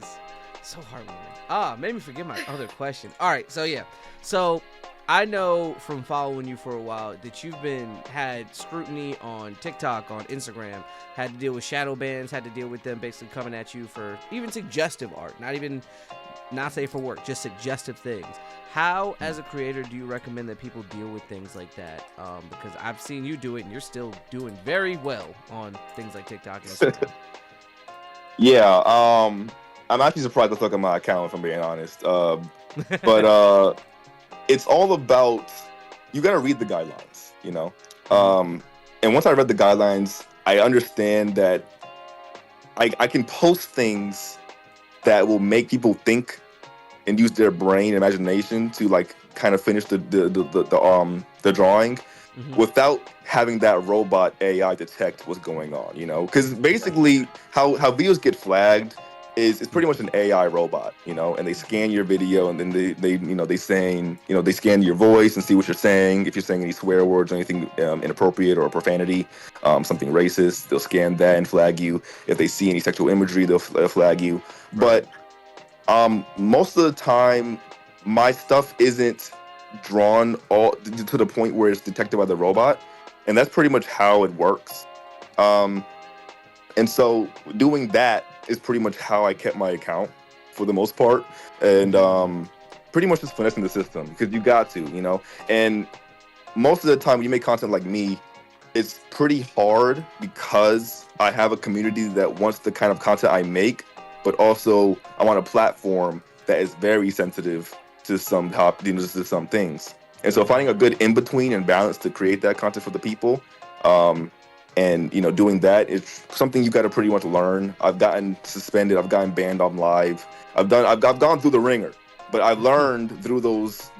So heartwarming. Made me forget my other question. All right. So yeah. So I know from following you for a while that you've had scrutiny on TikTok, on Instagram, had to deal with shadow bans, had to deal with them basically coming at you for even suggestive art, not say for work, just suggestive things. How, as a creator, do you recommend that people deal with things like that? Because I've seen you do it, and you're still doing very well on things like TikTok and Instagram. Yeah, I'm actually surprised to look at my account, if I'm being honest. But it's all about, you gotta read the guidelines, you know. And once I read the guidelines, I understand that I can post things that will make people think and use their brain and imagination to like kind of finish the drawing without having that robot AI detect what's going on, you know? Because basically how videos get flagged is it's pretty much an AI robot, you know, and they scan your video and then they scan your voice and see what you're saying. If you're saying any swear words or anything inappropriate or profanity, something racist, they'll scan that and flag you. If they see any sexual imagery, they'll flag you. Right. But most of the time, my stuff isn't drawn all to the point where it's detected by the robot, and that's pretty much how it works. And so doing that is pretty much how I kept my account for the most part, and pretty much just finessing the system because you got to, you know. And most of the time, when you make content like me, it's pretty hard because I have a community that wants the kind of content I make, but also I'm on a platform that is very sensitive to some to some things. And so finding a good in between and balance to create that content for the people, and you know, doing that is something you got to pretty much learn. I've gotten suspended, I've gotten banned on live, I've gone through the ringer, but I learned through those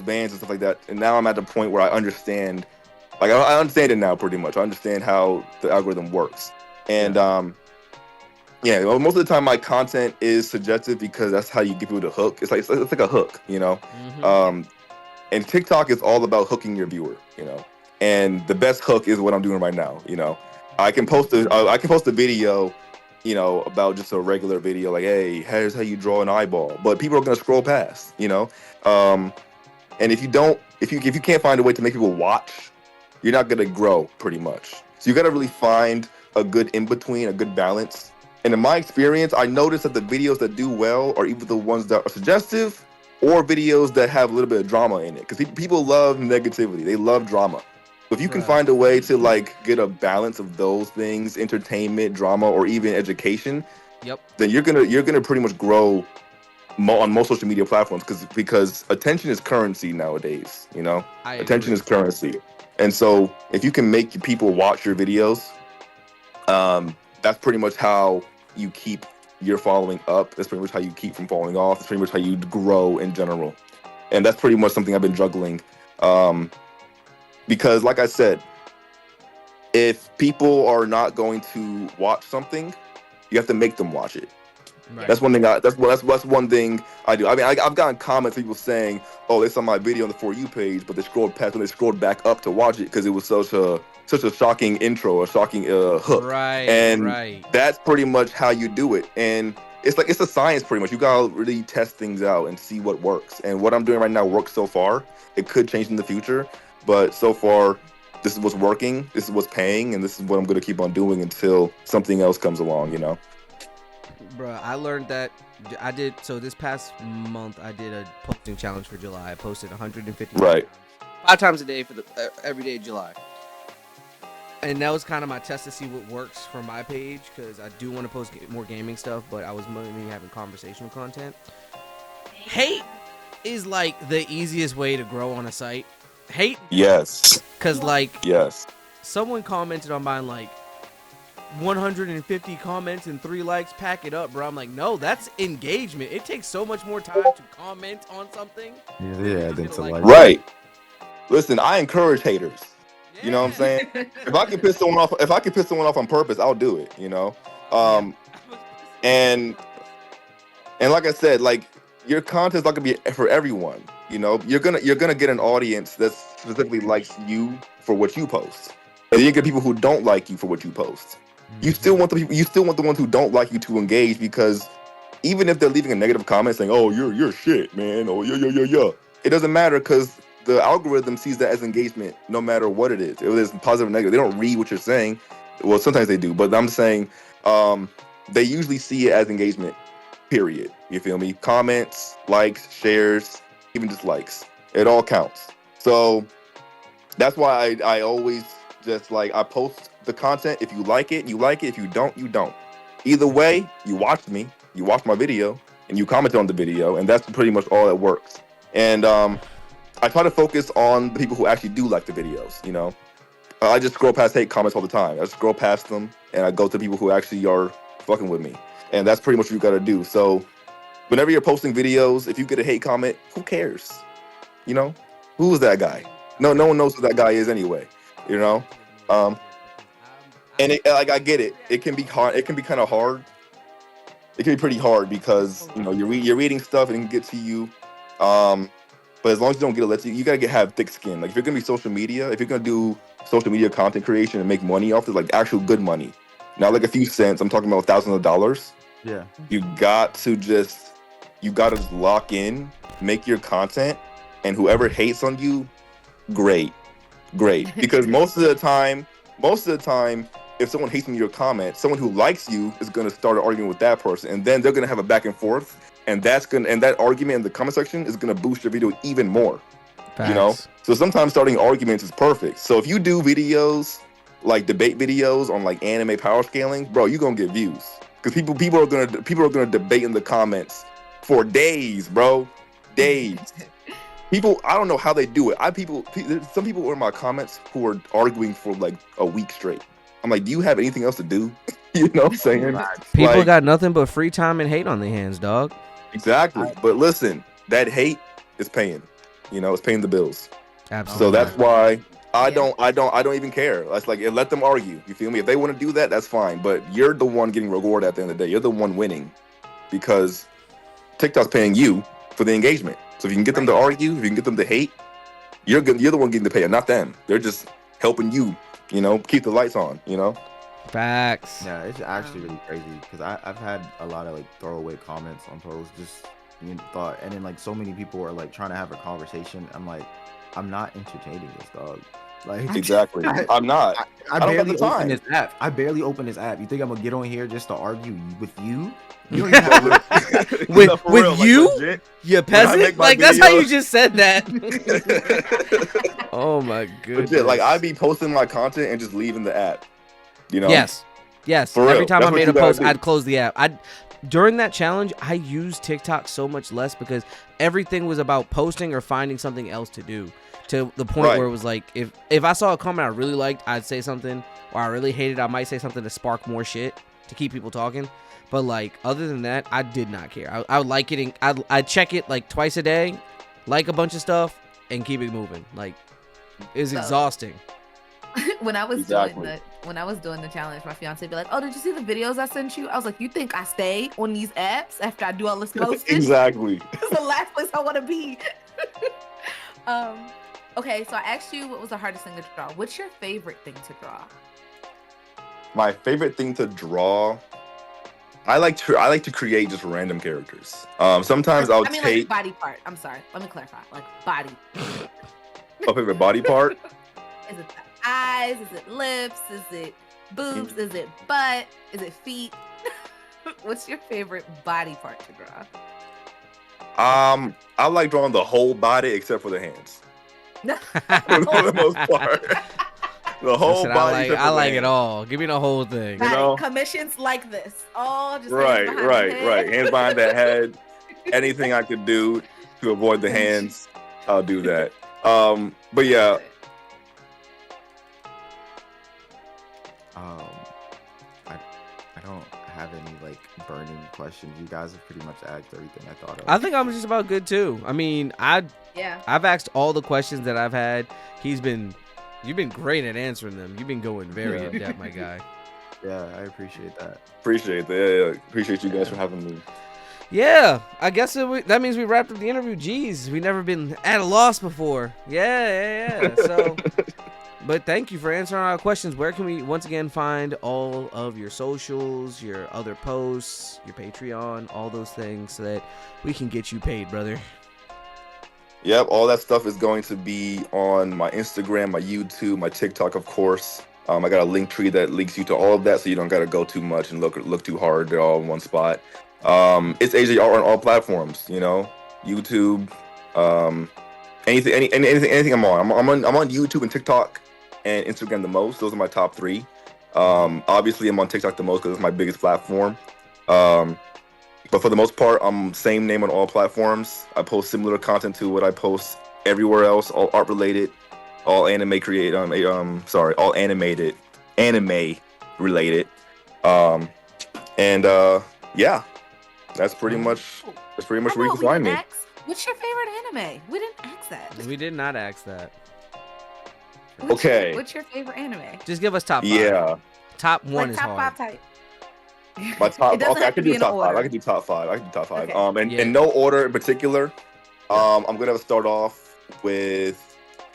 bans and stuff like that. And now I'm at the point where I understand, like I understand it now pretty much. I understand how the algorithm works, and yeah, well, most of the time my content is suggestive because that's how you get people to hook. It's like a hook, you know. And TikTok is all about hooking your viewer, you know. And the best hook is what I'm doing right now, you know. I can post a video, you know, about just a regular video like, hey, here's how you draw an eyeball, but people are gonna scroll past, you know. And if you can't find a way to make people watch, you're not gonna grow pretty much. So you gotta really find a good in between, a good balance. And in my experience, I noticed that the videos that do well are either the ones that are suggestive or videos that have a little bit of drama in it. Because people love negativity. They love drama. If you can find a way to like get a balance of those things, entertainment, drama, or even education, then you're gonna pretty much grow on most social media platforms because attention is currency nowadays, you know? Attention is currency. And so if you can make people watch your videos, that's pretty much how you keep your following up. That's pretty much how you keep from falling off. That's pretty much how you grow in general. And that's pretty much something I've been juggling. Because like I said, if people are not going to watch something, you have to make them watch it. Right. That's one thing. That's one thing I do. I mean, I've gotten comments, people saying, "Oh, they saw my video on the For You page, but they scrolled past when they scrolled back up to watch it because it was such a shocking intro, a shocking hook." Right. And that's pretty much how you do it. And it's a science, pretty much. You gotta really test things out and see what works. And what I'm doing right now works so far. It could change in the future, but so far, this is what's working. This is what's paying, and this is what I'm gonna keep on doing until something else comes along. You know. Bruh, I learned that so this past month I did a posting challenge for July. I posted 150 right 5 times a day for the every day of July. And that was kind of my test to see what works for my page, because I do want to post more gaming stuff, but I was mainly having conversational content. Hate is like the easiest way to grow on a site. Hate? Yes. Because yes. Someone commented on mine 150 comments and 3 likes, pack it up, bro. I'm like, no, that's engagement. It takes so much more time to comment on something. Yeah, than to like. Right. Listen, I encourage haters. You know what I'm saying? If I can piss someone off on purpose, I'll do it. Um, and like I said, like your content's not gonna be for everyone. You're gonna get an audience that specifically likes you for what you post, and you get people who don't like you for what you post. You still want the ones who don't like you to engage, because even if they're leaving a negative comment saying, "Oh, you're shit, man," or "yo," it doesn't matter, because the algorithm sees that as engagement, no matter what it is. If it's positive or negative, they don't read what you're saying. Well, sometimes they do, but I'm saying they usually see it as engagement. Period. You feel me? Comments, likes, shares, even dislikes. It all counts. So that's why I always just I post the content. If you like it, you like it. If you don't, you don't. Either way, you watched me, you watched my video, and you commented on the video, and that's pretty much all that works. And I try to focus on the people who actually do like the videos. I just scroll past hate comments all the time. I just scroll past them, and I go to people who actually are fucking with me. And that's pretty much what you got to do. So whenever you're posting videos, if you get a hate comment, who cares? Who is that guy? No one knows who that guy is anyway. And I get it. It can be hard. It can be kind of hard. It can be pretty hard because you're reading stuff and it can get to you. But as long as you don't get it, you gotta have thick skin. Like if you're gonna be social media, if you're gonna do social media content creation and make money off it, like actual good money, not like a few cents. I'm talking about thousands of dollars. Yeah. You gotta just lock in, make your content, and whoever hates on you, great. Because most of the time, if someone hates on your comment, someone who likes you is gonna start arguing with that person, and then they're gonna have a back and forth, and that argument in the comment section is gonna boost your video even more. Facts. So sometimes starting arguments is perfect. So if you do videos like debate videos on like anime power scaling, bro, you're gonna get views. Because people are gonna debate in the comments for days, bro. Days. People, I don't know how they do it. Some people were in my comments who were arguing for like a week straight. I'm like, do you have anything else to do? You know what I'm saying? People got nothing but free time and hate on their hands, dog. Exactly. But listen, that hate is paying. It's paying the bills. Absolutely. So that's why I don't even care. That's like, let them argue. You feel me? If they want to do that, that's fine. But you're the one getting rewarded at the end of the day. You're the one winning, because TikTok's paying you for the engagement. So if you can get them to argue, if you can get them to hate, you're the one getting the pay, not them. They're just helping you, keep the lights on, Facts. Yeah, it's actually really crazy because I've had a lot of like throwaway comments on posts, just thought, and then like so many people are like trying to have a conversation. I'm like, I'm not entertaining this, dog. Like exactly, I'm not. I don't barely have the time. open this app. I barely open this app. You think I'm gonna get on here just to argue with you? You don't even have with you, like, you peasant. Like that's how you just said that. Oh my goodness! Legit, like I'd be posting my content and just leaving the app. Yes. For Every real. time That's I made a what you post, gotta do. I'd close the app. During that challenge, I used TikTok so much less because everything was about posting or finding something else to do. To the point Right. where it was like, if I saw a comment I really liked, I'd say something, or I really hated, I might say something to spark more shit to keep people talking. But like, other than that, I did not care. I would like it. I'd check it like twice a day, like a bunch of stuff, and keep it moving. Like, it's exhausting. When I was Exactly. when I was doing the challenge, my fiance would be like, "Oh, did you see the videos I sent you?" I was like, "You think I stay on these apps after I do all this posting?" Exactly. It's the last place I want to be. Okay, so I asked you what was the hardest thing to draw. What's your favorite thing to draw? My favorite thing to draw, I like to create just random characters. Sometimes I'll like take body part. I'm sorry. Let me clarify. Like body. a favorite body part. Is it the eyes? Is it lips? Is it boobs? Is it butt? Is it feet? What's your favorite body part to draw? I like drawing the whole body except for the hands. For the most part. The whole Listen, body. I except for the like it hands. all. Give me the whole thing. Got know? it. Commissions like this. All just Right. hands behind the head. Hands behind that head. Anything I could do to avoid the hands, I'll do that. But yeah, I don't have any like burning questions. You guys have pretty much asked everything I thought of. I think I'm just about good too. I mean, Yeah. I've asked all the questions that I've had. He's been You've been great at answering them. You've been going very Yeah. in depth, my guy. Yeah, I appreciate that. Appreciate that. Yeah. Appreciate you guys for having me. Yeah, I guess that means we wrapped up the interview. Jeez, we never been at a loss before. Yeah. So, but thank you for answering our questions. Where can we once again find all of your socials, your other posts, your Patreon, all those things, so that we can get you paid, brother? Yep, all that stuff is going to be on my Instagram, my YouTube, my TikTok, of course. I got a link tree that links you to all of that, so you don't got to go too much and look too hard. They're all in one spot. It's AJR on all platforms, YouTube, anything I'm on. I'm on YouTube and TikTok and Instagram the most. Those are my top three. Obviously, I'm on TikTok the most because it's my biggest platform. But for the most part, I'm same name on all platforms. I post similar content to what I post everywhere else, all art related, all anime all anime related. Yeah, that's pretty much where you can find me. What's your favorite anime? We didn't ask that. We did not ask that. What's your favorite anime? Just give us top 5. Yeah. Top 1 is top hard. 5 type. My top. It doesn't Okay, I have can to be do in top 5. order. I can do top 5. Okay. In no order in particular. I'm gonna start off with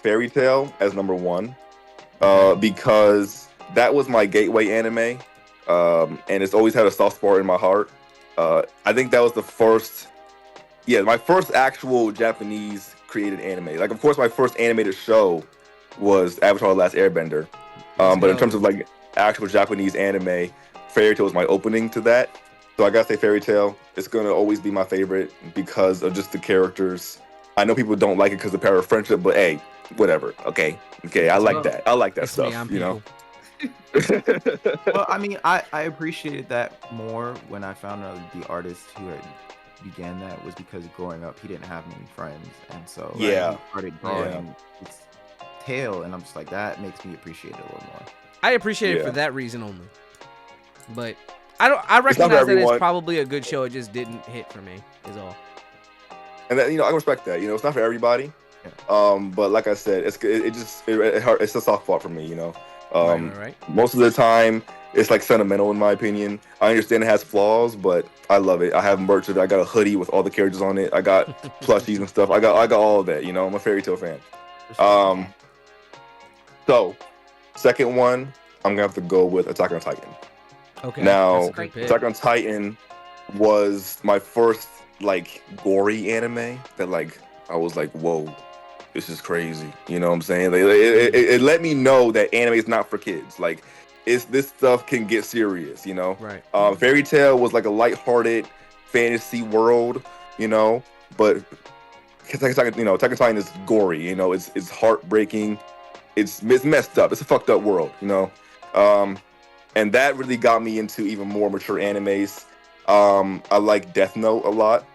Fairy Tail as number 1, because that was my gateway anime, and it's always had a soft spot in my heart. I think that was my first actual Japanese created anime. Like, of course, my first animated show was Avatar: The Last Airbender, but in terms of like actual Japanese anime, Fairy Tail was my opening to that. So I gotta say Fairy Tail. It's gonna always be my favorite because of just the characters. I know people don't like it because of the power of friendship, but hey, whatever. Okay, I like that. I like that It's stuff. me, I'm You people. know. Well, I mean, I appreciated that more when I found out the artist who had began that was because growing up he didn't have many friends, and so Yeah. he started drawing its tail, and I'm just like, that makes me appreciate it a little more. I appreciate it Yeah. for that reason only. But I recognize that it's everyone. probably a good show. It just didn't hit for me, is all. And that, I respect that. It's not for everybody. Yeah. But like I said, it's a soft spot for me. Right. Most of the time, it's like sentimental in my opinion. I understand it has flaws, but I love it. I have merch of it. I got a hoodie with all the characters on it. I got plushies and stuff. I got all of that. I'm a Fairy Tail fan. So second one, I'm gonna have to go with Attack on Titan. Okay. Now, that's a good pick. Attack on Titan was my first like gory anime that like I was like, whoa, this is crazy. You know what I'm saying? Like, it let me know that anime is not for kids. Like, this stuff can get serious. Right. Fairy Tail was like a lighthearted fantasy world. But Attack on Titan is gory. It's heartbreaking. It's messed up. It's a fucked up world. And that really got me into even more mature animes. I like Death Note a lot.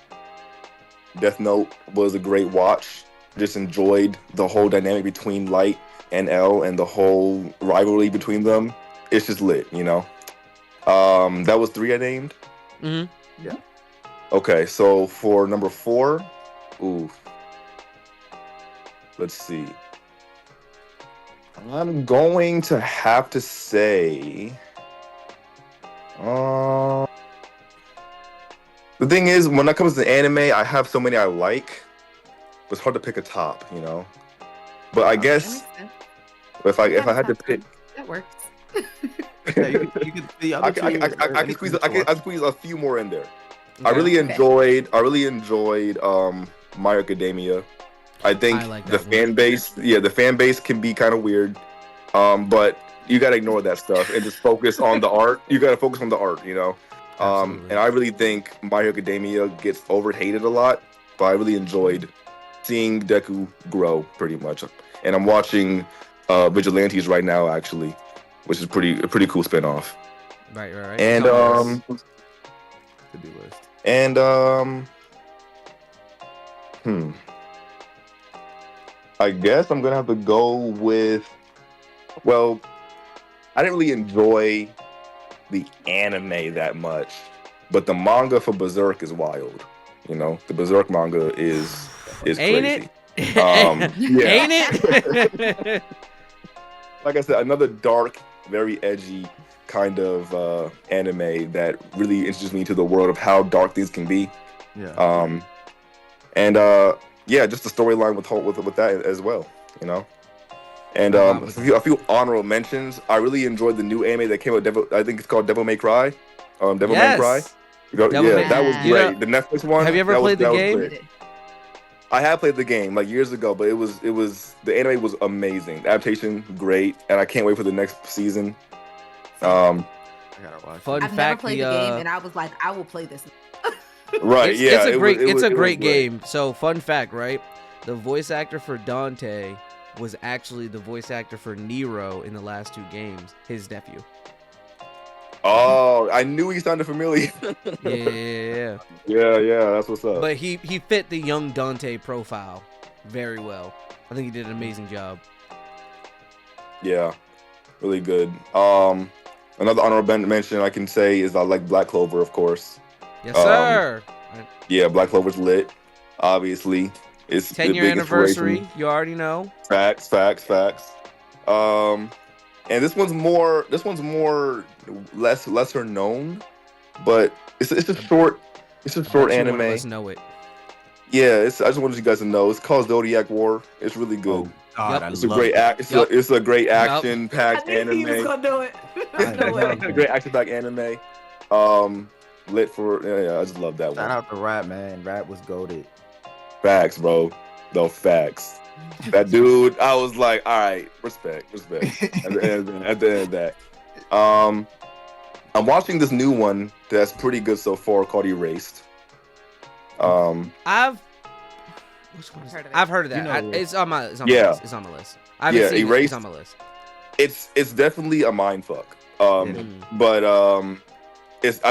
Death Note was a great watch. Just enjoyed the whole dynamic between Light and L and the whole rivalry between them. It's just lit, That was 3 I named. Mm-hmm. Yeah. Okay, so for number 4, let's see. I'm going to have to say, the thing is, when it comes to anime, I have so many I like, but it's hard to pick a top, But I guess if I had to pick, that works. Yeah, you could the other two. I can squeeze a few more in there. Okay. I really enjoyed My Academia. I think I like the that one. the fan base can be kind of weird, but you gotta ignore that stuff and just focus on the art. You gotta focus on the art, Absolutely. And I really think My Academia gets overhated a lot, but I really enjoyed seeing Deku grow pretty much. And I'm watching Vigilantes right now, actually, which is a pretty cool spinoff. Right. And To-do list. I guess I'm gonna have to go with. Well, I didn't really enjoy the anime that much, but the manga for Berserk is wild. The Berserk manga is Ain't crazy. it? Yeah. Ain't it? like I said, another dark, very edgy kind of anime that really introduced me to the world of how dark things can be. Yeah. And yeah, just the storyline with that as well, you know. And a few honorable mentions. I really enjoyed the new anime that came out. I think it's called Devil May Cry. Devil May Cry. Devil Yeah, May- that was You great. know, The Netflix one. have you ever played the game? I have played the game like years ago, but it was the anime was amazing. The adaptation great, and I can't wait for the next season. I gotta watch. Fun I've fact, never played the game, and I was like, I will play this. Right? It's a great it was great great. game. So fun fact, right? The voice actor for Dante was actually the voice actor for Nero in the last 2 games. His nephew. Oh, I knew he sounded familiar. Yeah. Yeah, that's what's up. But he fit the young Dante profile very well. I think he did an amazing job. Yeah, really good. Another honorable mention I can say is I like Black Clover, of course. Yes, sir. Yeah, Black Clover's lit. Obviously, it's 10-year big anniversary. inspiration. You already know. Facts. And this one's more lesser known, but it's a short anime. Let's know it. Yeah, I just wanted you guys to know. It's called Zodiac War. It's really good. Oh, God, Yep. I It's a love great it. it's a great action-packed I knew he was anime. gonna do it. It's a great action-packed anime. Lit for yeah, I just love that Shout one. out to Rat, man. Rat was goated. Facts, bro. No facts. That dude, I was like, all right, respect. At the end of that. I'm watching this new one that's pretty good so far called Erased. Which one is Heard of it. I've heard of that. You know It's on my Yeah. list. It's on my list. I haven't Yeah, seen it. It's Erased. on my list. It's definitely a mind fuck. But I'm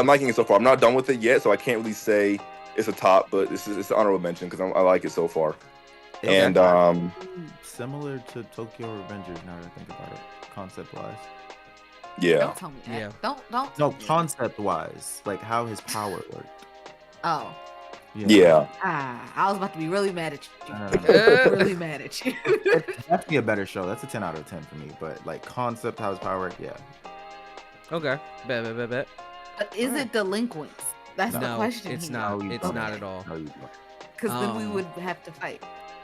liking it so far. I'm not done with it yet, so I can't really say it's a top, but it's an honorable mention because I like it so far. And Similar to Tokyo Revengers, now that I think about it, concept-wise. yeah. Don't tell me that. Yeah. Don't. No, tell me that. concept-wise, like how his power worked. Oh. Yeah. I was about to be really mad at you. Uh. Really mad at you. It's definitely a better show. That's a 10 out of 10 for me. But like concept, how his power worked, yeah. Okay. Bet. But is it delinquents? That's the No, question. it's here. not. No, you It's don't. not at all. No, you don't. Because then we would have to fight.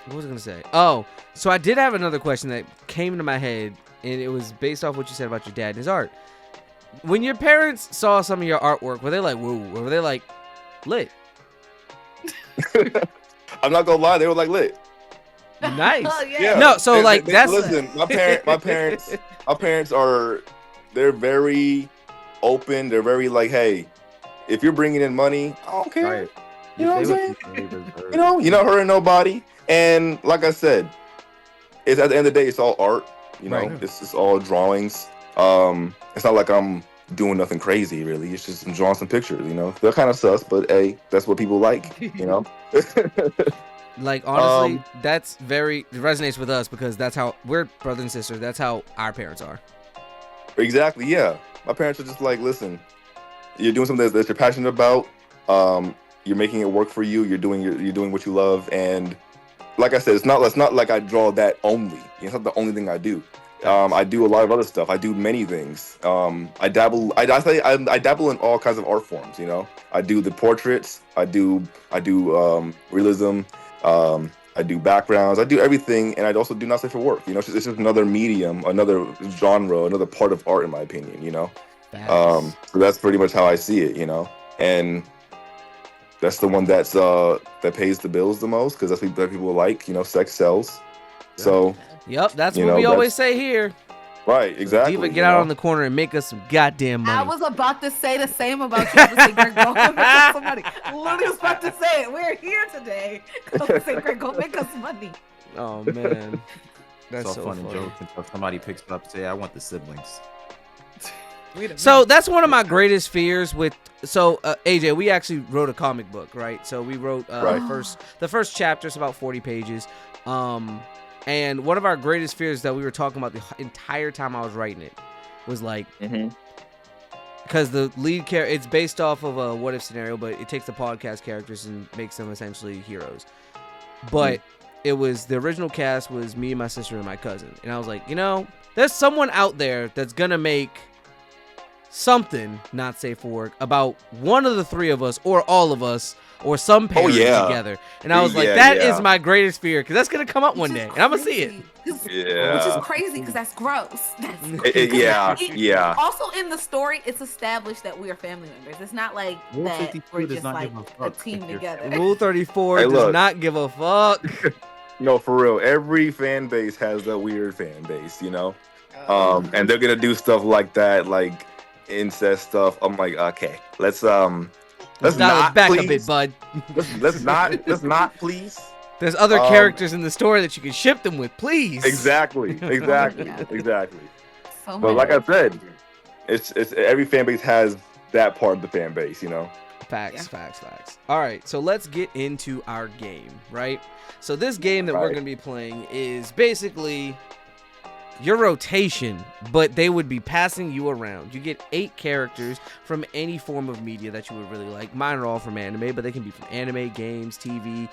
What was I gonna say? Oh, so I did have another question that came into my head, and it was based off what you said about your dad and his art. When your parents saw some of your artwork, were they like, "Whoa"? Or were they like, "Lit"? I'm not gonna lie, they were like lit. Nice. Oh, yeah. Yeah. No, so, like, that's- listen. My parents they're very open. They're very like, hey, if you're bringing in money, I don't care. Right. You know what I'm They saying? would- they reserved. You're not hurting nobody. And like I said, it's at the end of the day, it's all art. You know, Right. it's just all drawings. It's not like I'm doing nothing crazy, really. It's just I'm drawing some pictures. You know, they're kind of sus, but hey, that's what people like. You know. Like, honestly, that's very it resonates with us because that's how we're brother and sister. That's how our parents are. Exactly. Yeah. My parents are just like, listen, you're doing something that you're passionate about. You're making it work for you. You're doing what you love. And like I said, it's not like I draw that only. It's not the only thing I do. I do a lot of other stuff. I do many things. I dabble in all kinds of art forms. You know, I do the portraits. I do realism. I do backgrounds. I do everything, and I also do not say for work. You know, it's just another medium, another genre, another part of art, in my opinion. You know, so that's pretty much how I see it. You know, and that's the one that pays the bills the most because that's what people like. You know, sex sells. Yeah. So Yep, that's You what know, we always that's- say here. right, exactly. Diva, you get out know? on the corner and make us some goddamn money. I was about to say the same about you. I was like, Greg, go make us some money. Literally was about to say it. We're here today. I was say, Greg, go make us money. Oh man, that's It's all so fun funny. and jokes until somebody picks it up and say, I want the siblings. So that's one of my greatest fears with. So AJ, we actually wrote a comic book, right? So we wrote Right. the first chapter is about 40 pages. And one of our greatest fears that we were talking about the entire time I was writing it was like, because the lead character, it's based off of a what if scenario, but it takes the podcast characters and makes them essentially heroes. But it was the original cast was me, my sister, and my cousin. And I was like, there's someone out there that's gonna make something not safe for work about one of the three of us or all of us or some parents together. And I was like, that is my greatest fear, because that's gonna come up one day and I'm gonna see it. Yeah. Which is crazy because that's gross. Yeah. Also in the story, it's established that we are family members. It's not like Rule that 52 we're does just not like give a a fuck team if you're together. Rule 34 Hey, does look. not give a fuck. No, for real. Every fan base has a weird fan base, and they're gonna do stuff like that, like incest stuff. I'm like, okay, let's Dial not it back please. a bit, bud. Let's not please. There's other characters in the story that you can ship them with, please. Exactly. Yeah. But So many. like I said, it's every fan base has that part of the fan base, Facts. All right, so let's get into our game, right? So this game that we're going to be playing is basically your rotation, but they would be passing you around. You get 8 characters from any form of media that you would really like. Mine are all from anime, but they can be from anime, games, TV,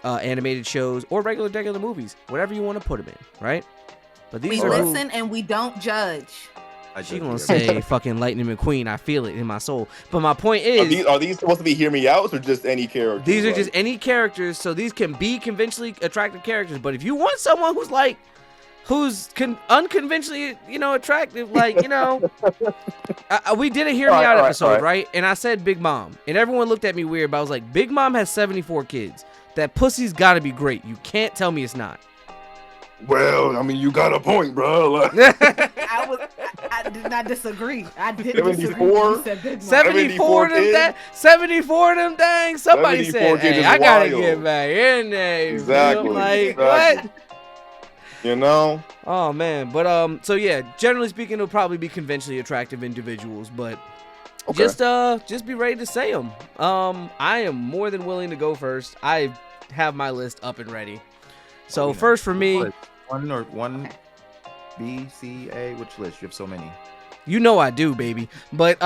animated shows, or regular movies. Whatever you want to put them in, right? But these we are listen and we don't judge. She gonna say fucking Lightning McQueen. I feel it in my soul. But my point is, are these supposed to be hear me out or just any character? these are just any characters. So these can be conventionally attractive characters. But if you want someone who's unconventionally, attractive, we did a Hear Me Out episode, right? And I said Big Mom, and everyone looked at me weird. But I was like, Big Mom has 74 kids. That pussy's got to be great. You can't tell me it's not. Well, I mean, you got a point, bro. I did not disagree. I didn't 74? disagree. 74 of them, 74 of them things. Somebody said, kids "Hey, is I gotta wild. get back in there." Exactly. What? Oh man, but so yeah, generally speaking, it'll probably be conventionally attractive individuals, but just be ready to say them. I am more than willing to go first. I have my list up and ready. So first for me, one B, C, A. Which list? You have so many. I do, baby. But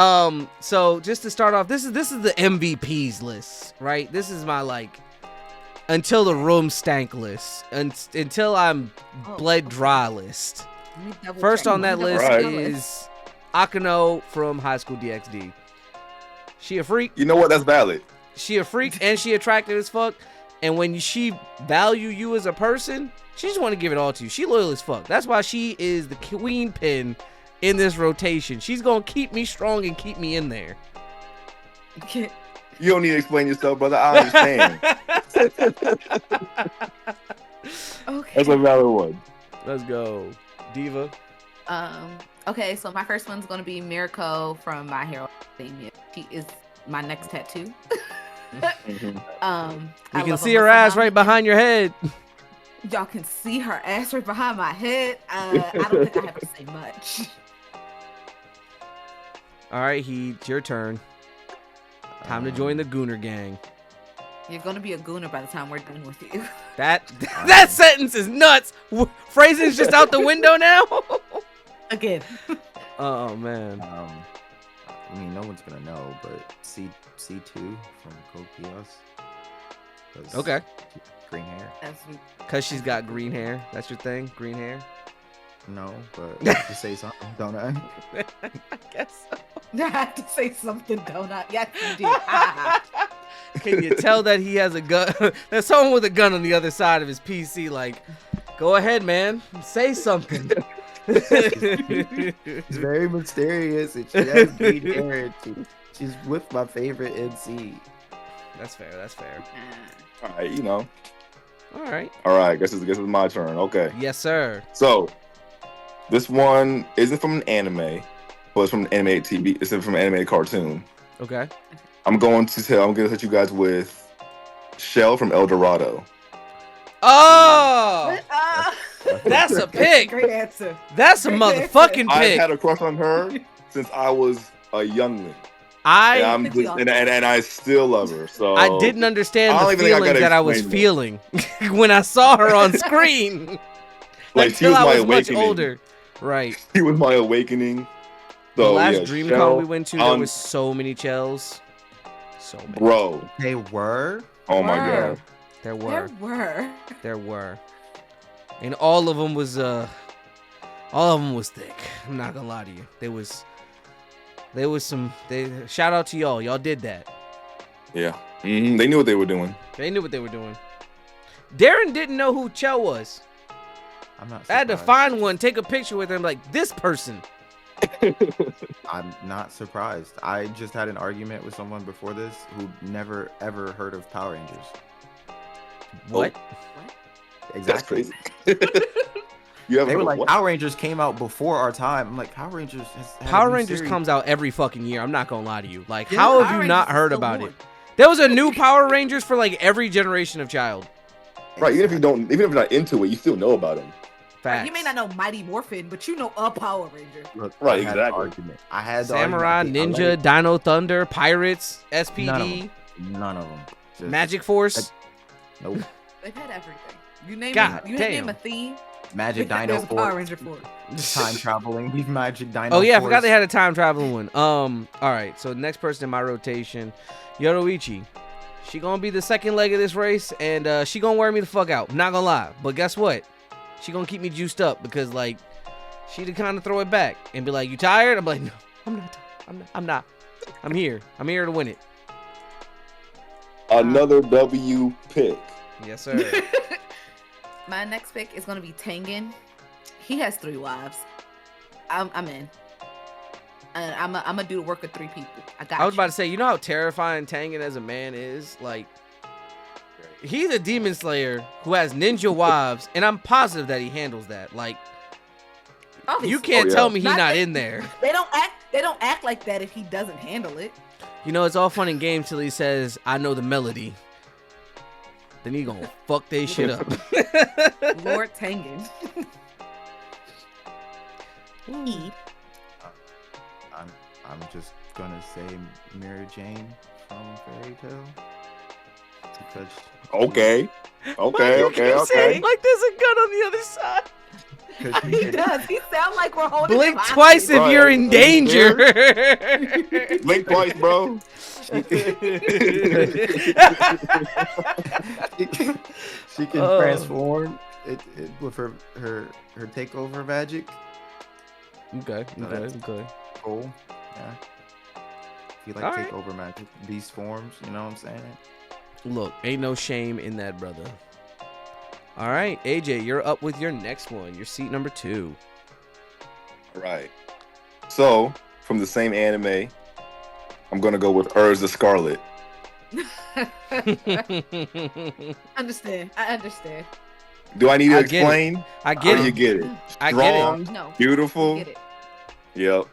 so just to start off, this is the MVPs list, right? This is my until the room stank list, until I'm bled dry list. First on that list is Akano from High School DxD. She a freak. You know what? That's valid. She a freak and she attractive as fuck. And when she value you as a person, she just want to give it all to you. She loyal as fuck. That's why she is the queen pin in this rotation. She's going to keep me strong and keep me in there. You don't need to explain yourself, brother. I understand. Okay. That's a valid one. Let's go. Diva. Okay, so my first one's going to be Mirko from My Hero Academia. She is my next tattoo. You can see her ass right behind your head. Y'all can see her ass right behind my head. I don't think I have to say much. All right, Heat, it's your turn. Time to join the Gooner gang. You're gonna be a gooner by the time we're done with you. That sentence is nuts. Phrasing's just out the window now. Again. Oh man. I mean, no one's gonna know, but C2 from Code Geass. Okay. Green hair. Cause she's got green hair. That's your thing, green hair. No, but I have to say something, don't I? I guess so. I have to say something, don't I? Yes, you do. Can you tell that he has a gun? There's someone with a gun on the other side of his PC. Like, go ahead, man. Say something. She's very mysterious, and she has green hair. And she's with my favorite NC. That's fair. All right, All right. All right, guess it's my turn. Okay. Yes, sir. So, this one isn't from an anime, but it's from an animated TV. It's from an animated cartoon. Okay. I'm gonna hit you guys with Shell from El Dorado. Oh, that's a pick. Great answer. That's a motherfucking I've pick. had a crush on her since I was a youngling. I and I still love her. So I didn't understand I the don't even think I feelings gotta that I was explain feeling when I saw her on screen. like she Until was I my was much awakening. older. Right. She was my awakening. So, The last yeah, DreamCon Shell, we went to, there was so many Chells. So many. bro. They were? Oh my Word. god. There There were. were. There were. And all of them was thick. I'm not gonna lie to you. There was some. Shout out to y'all. Y'all did that. Yeah. They knew what they were doing. They knew what they were doing. Darren didn't know who Cho was. I'm not I had to surprised. find one, take a picture with him, like this person. I'm not surprised. I just had an argument with someone before this who never ever heard of Power Rangers. What? That's Exactly. crazy. You haven't They were heard of like, what? Power Rangers came out before our time. I'm like, Power Rangers has had a Power new Rangers series. comes out every fucking year. I'm not gonna lie to you. Like, Yeah, how have Power you not Rangers is heard still about going. it? There was a new Power Rangers for like every generation of child. Right, even if you're not into it, you still know about them. Facts. You may not know Mighty Morphin, but you know a Power Ranger. Look, Right, I had the exactly. argument. I had the Samurai, argument. Ninja, Dino Thunder, Pirates, SPD, None of them. Just, Magic Force. Nope. They've had everything. You name God you damn. name a theme. Magic Dino There's a Power Force. Ranger for it. Time traveling. We've Magic Dino Oh yeah, I Force. forgot they had a time traveling one. All right. So next person in my rotation, Yoruichi. She gonna be the second leg of this race, and she gonna wear me the fuck out. I'm not gonna lie, but guess what? She gonna keep me juiced up because like she to kind of throw it back and be like, "You tired?" I'm like, "No, I'm not tired. I'm not. I'm here. I'm here to win it." Another W pick. Yes, sir. My next pick is gonna be Tengen. He has 3 wives. I'm in. And I'm gonna do the work of 3 people. I got I was you. about to say, you know how terrifying Tengen as a man is? Like, he's a demon slayer who has ninja wives, and I'm positive that he handles that. Like, Obviously. you can't Oh, yeah. tell me he's Not not that- in there. They don't act like that if he doesn't handle it. You know, it's all fun and games till he says, "I know the melody." Then he gonna fuck they shit up. Lord Tengen. E. I'm just gonna say Mary Jane from Fairy Tale. Because Okay. Why you keep saying like there's a gun on the other side? because He does. He sounds like we're holding Blink him twice if hostage. you're in danger. Blink twice, bro. she can Oh. transform it with her takeover magic. Okay, No, that's- okay. Cool. Yeah. If you like All right. takeover magic, beast forms, you know what I'm saying? Look, ain't no shame in that, brother. All right, AJ, you're up with your next one. Your seat number 2. Right. So, from the same anime, I'm gonna go with the Scarlet. Understand. I understand. Do I need to I get it. explain? I get Or you it. get it. I get it. Strong, No. beautiful. Get it. Yep.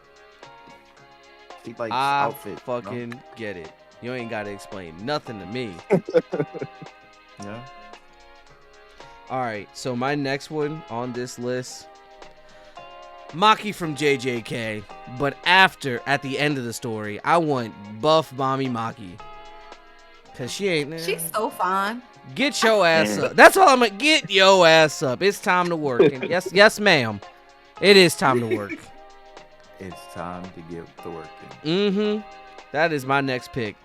She likes I outfit. fucking get it. You ain't gotta explain nothing to me. Yeah. All right, so my next one on this list, Maki from JJK, but at the end of the story, I want buff mommy Maki. Cause she ain't. She's so fine. Get your ass up. That's all I'm gonna get your ass up. It's time to work. And yes, ma'am. It is time to work. It's time to get to work. Mm-hmm. That is my next pick.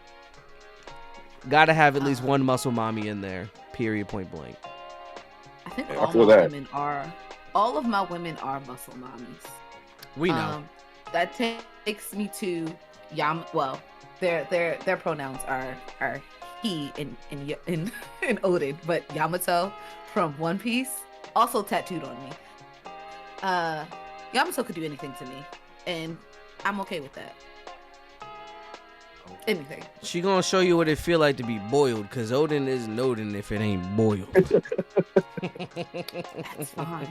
Gotta have at least one muscle mommy in there. Period. Point blank. I think Yeah, I all feel my that. women are. All of my women are muscle mommies. We know. That takes me to Well, their pronouns are he and Odin, but Yamato from One Piece also tattooed on me. Yamato could do anything to me, and I'm okay with that. Anything. She gonna show you what it feel like to be boiled, cause Odin isn't Odin if it ain't boiled. That's fine.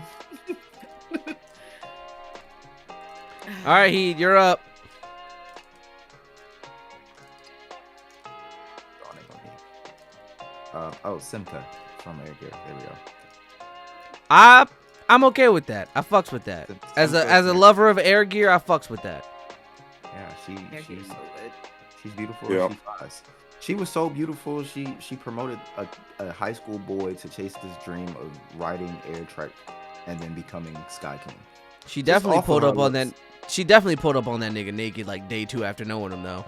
All right, Heed, you're up. Simka from Air Gear. There we go. I'm okay with that. I fucks with that. As a lover of air gear, I fucks with that. Yeah, She's so good. she's beautiful. Yeah. She's fast. She was so beautiful. She promoted a high school boy to chase this dream of riding air trek and then becoming Sky King. She definitely off of pulled her up on that. looks. She definitely pulled up on that nigga naked like day 2 after knowing him though.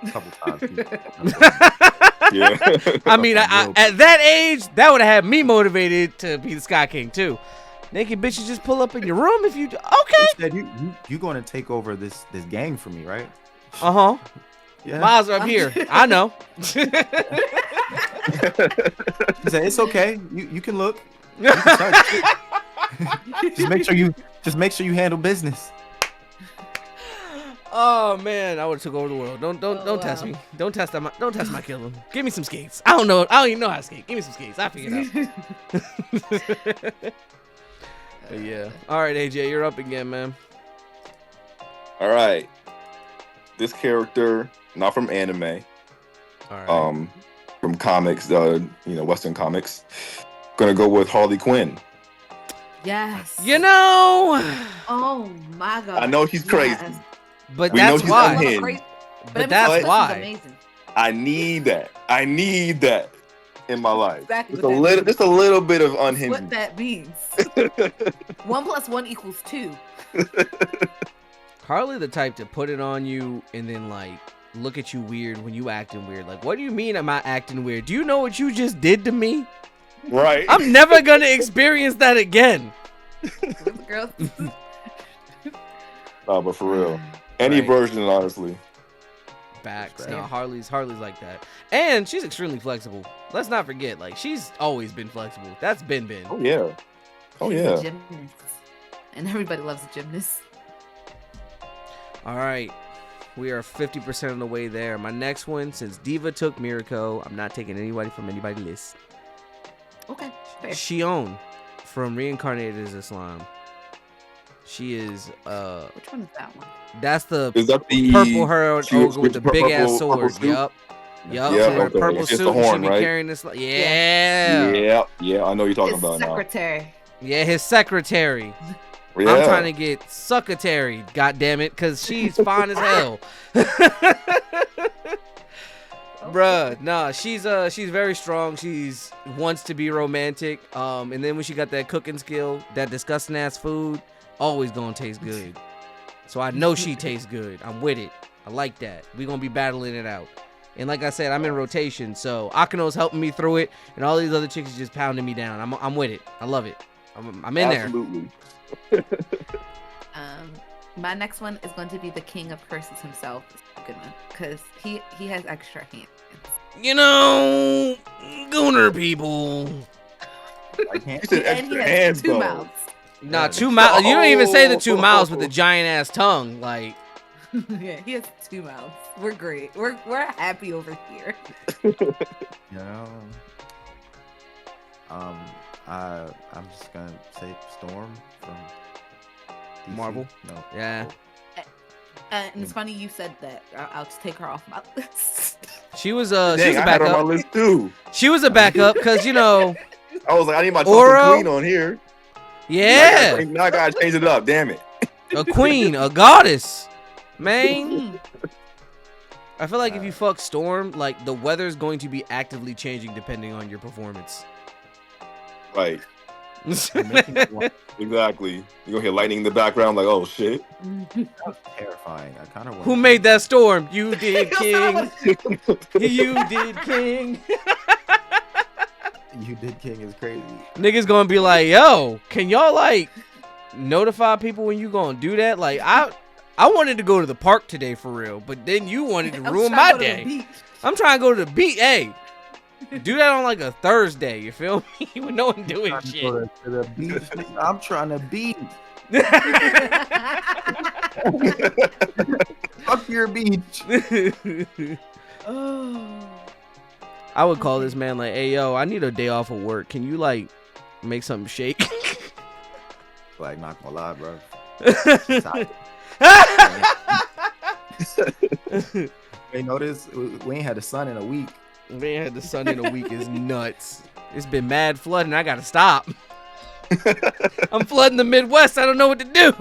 A couple times. Yeah. I mean, at that age, that would have had me motivated to be the Sky King too. Naked bitches just pull up in your room if you okay. Instead, you going to take over this gang for me, right? Uh-huh. Yeah. Miles are up here. I know. He said, it's okay. You can look. You can touch. just make sure you handle business. Oh man, I would have took over the world. Don't test me. Don't test my killer. Give me some skates. I don't even know how to skate. Give me some skates. I figured it out. But yeah. All right, AJ, you're up again, man. All right. This character, not from anime, All right. from comics, Western comics. Gonna go with Harley Quinn. Yes. You know. Oh my god. I know she's crazy. Yes. But We know that's she's why. unhinged. But that's why. Amazing. I need that in my life. Exactly Just a little bit of What unhinged. that means. 1 + 1 = 2. Harley the type to put it on you and then like look at you weird when you acting weird. Like, what do you mean am I acting weird? Do you know what you just did to me? Right. I'm never gonna experience that again. Girl. No, but for real, any Right. version, honestly. Facts. Right. No, Harley's like that. And she's extremely flexible. Let's not forget, like, she's always been flexible. That's Ben. Oh yeah. Oh She's a yeah. gymnast. And everybody loves a gymnast. All right. We are 50% of the way there. My next one, since Diva took Mirko, I'm not taking anybody from anybody's list. Okay, fair. Shion from Reincarnated as Islam. She is Which one is that one? that's the Is that the purple haired she was ogre with the big ass purple sword. suit? Yup. Yeah, So her okay. purple It's just suit the horn, should be right? carrying this. Yeah. Yeah, I know what you're talking His about secretary. Yeah, his secretary. now. Yeah. I'm trying to get Suckatary, god damn it, cause she's fine as hell. Bruh, nah, she's very strong. She's wants to be romantic. And then when she got that cooking skill, that disgusting ass food, always gonna taste good. So I know she tastes good. I'm with it. I like that. We gonna be battling it out. And like I said, I'm in rotation, so Akino's helping me through it, and all these other chicks is just pounding me down. I'm with it. I love it. I'm in there. Absolutely. My next one is going to be the king of curses himself. It's a good one because he has extra hands. You know, Gooner people. I can't. You said And he extra has hands, 2 though. mouths. Nah, Yeah, 2 mouths. You don't even say the 2 Oh. mouths with the giant ass tongue. Like, Yeah, he has 2 mouths. We're great. We're happy over here. You know. I'm just gonna say Storm from DC. Marvel? No. yeah, And it's funny you said that. I'll just take her off my list. she was Dang, a I had her on my backup. list too. She was a backup because you know, I was like, I need my Oro? Tulsa queen on here. yeah, Now I gotta change it up. Damn it. a queen, a goddess, man. I feel like if you fuck Storm, like the weather's going to be actively changing depending on your performance. Right. You're making me want- Exactly. You gonna hear lightning in the background, like, oh shit. That was terrifying. I kind of. Who made that storm? You did, King. You did, King. You did King is crazy. Niggas gonna be like, yo, can y'all like notify people when you gonna do that? Like, I wanted to go to the park today for real, but then you wanted to ruin my day. I'm trying to go to the beach. Hey, do that on like a Thursday. You feel me? With no one doing shit. To the beach. Nigga, I'm trying to beat. Fuck your beach. Oh. I would call this man like, hey yo, I need a day off of work. Can you like make something shake? Like, not gonna lie, bro. Hey, notice we ain't had the sun in a week. Man, the sun in a week is nuts. It's been mad flooding. I gotta stop. I'm flooding the Midwest. I don't know what to do.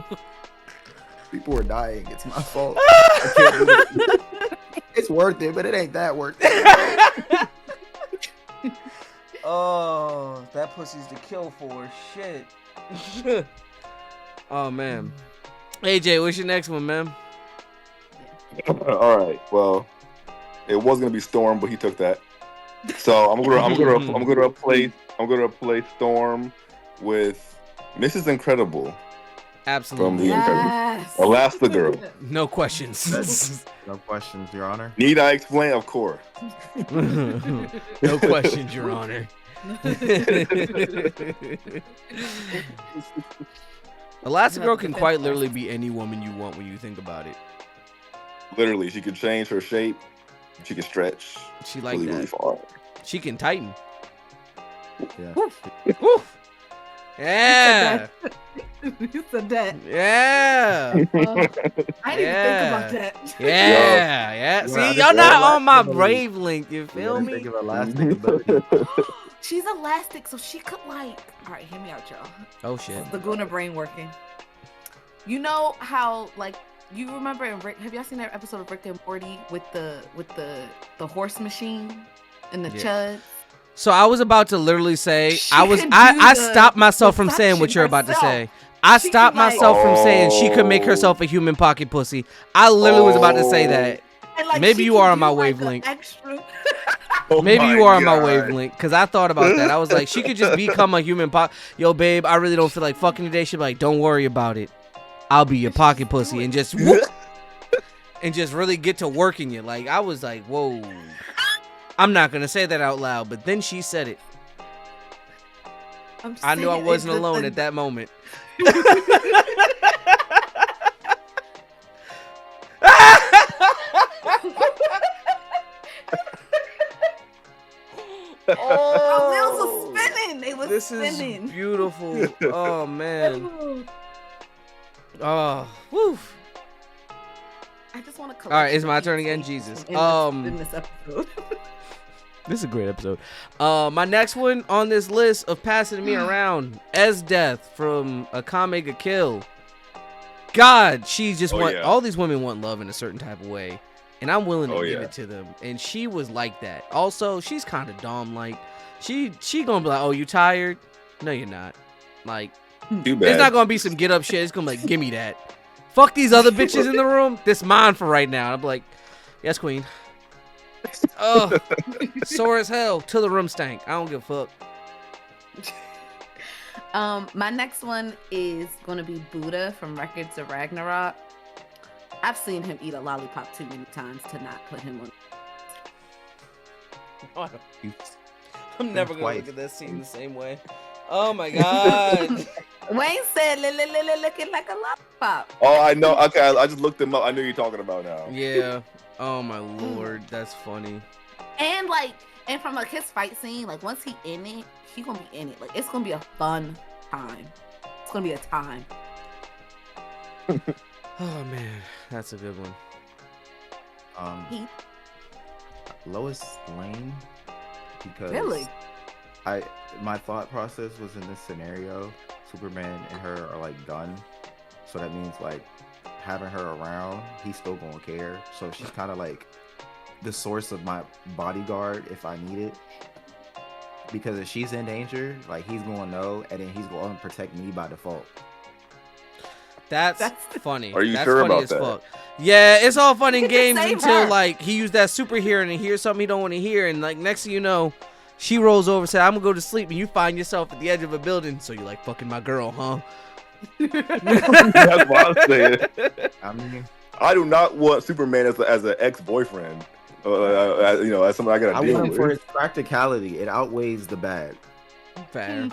People are dying. It's my fault. I can't do it. It's worth it, but it ain't that worth it. Oh, that pussy's to kill for. Shit. Oh man. AJ, what's your next one, man? All right. Well, it was gonna be Storm, but he took that. So I'm gonna replace Storm with Mrs. Incredible from Absolutely. The Incredible. Yes. Elastigirl. No questions. No questions, Your Honor. Need I explain? Of course. No questions, Your Honor. Elastigirl can quite literally be any woman you want when you think about it. Literally, she could change her shape. She could stretch. She like really, that. really far. She can tighten. Yeah. Woo. Yeah. You said that. Yeah. I didn't even think about that. Yeah. See, Yeah, y'all not on my Elastigirl. wavelength. You feel me? Think of elastic ability. She's elastic, so she could like. All right, hear me out, y'all. Oh shit. This is the Gooner brain working. You know how like you remember in Rick? Have y'all seen that episode of Rick and Morty with the horse machine and the chuds? So I was about to literally say She I can do stopped myself from the saying what you're about to suction say. I She stopped can, like- myself from saying she could make Oh. herself a human pocket pussy. I literally was about to say that. And, like, Maybe she you can are on do, my like, a wavelength. Extra. Oh Maybe my you are on my God. wavelength because I thought about that. I was like, she could just become a human pocket. Yo, babe, I really don't feel like fucking today. She'd be like, don't worry about it. I'll be your pocket pussy and just whoop, and just really get to working you. Like I was like, whoa. I'm not gonna say that out loud, but then she said it. I'm I knew I saying, wasn't it's alone the- at that moment. Our wheels were spinning. They were This is spinning. beautiful. Oh man. Oh, woo. I just want to. All right, it's my turn again. Jesus. In this episode. This is a great episode. My next one on this list of passing me around, Death from Akame ga Kill. God, she just want all these women want love in a certain type of way, and I'm willing to give it to them. And she was like that. Also, she's kind of dumb. Like she gonna be like, "Oh, you tired? No, you're not." Like Too bad. it's not gonna be some get up shit. It's gonna be like, "Give me that." Fuck these other bitches in the room. This mine for right now. I'm like, "Yes, queen." Oh, sore as hell. Till the room stank. I don't give a fuck. My next one is gonna be Buddha from Records of Ragnarok. I've seen him eat a lollipop too many times to not put him on. I'm never gonna look at that scene the same way. Oh my god. Wayne said, looking like a lollipop. Oh, I know. Okay, I just looked him up. I knew you're talking about now. Yeah. Oh my lord, that's funny. And like, and from like his fight scene, like once he in it, he gonna be in it. Like it's gonna be a fun time. It's gonna be a time. Oh man, that's a good one. Heath? Lois Lane, because Really? my thought process was in this scenario, Superman and her are like done, so that means like having her around, he's still gonna care. So she's kind of like the source of my bodyguard if I need it. Because if she's in danger, like he's gonna know, and then he's gonna protect me by default. That's funny. Are you That's sure funny about as that? fuck. Yeah, it's all fun and He can games save until her. like he used that super hearing and hears something he don't want to hear, and like next thing you know, she rolls over and says, "I'm gonna go to sleep," and you find yourself at the edge of a building. So you're like, "Fucking my girl, huh?" That's what I'm saying. I mean, I do not want Superman as an ex-boyfriend. As somebody I gotta I deal want him for with. his practicality. It outweighs the bad. Fair.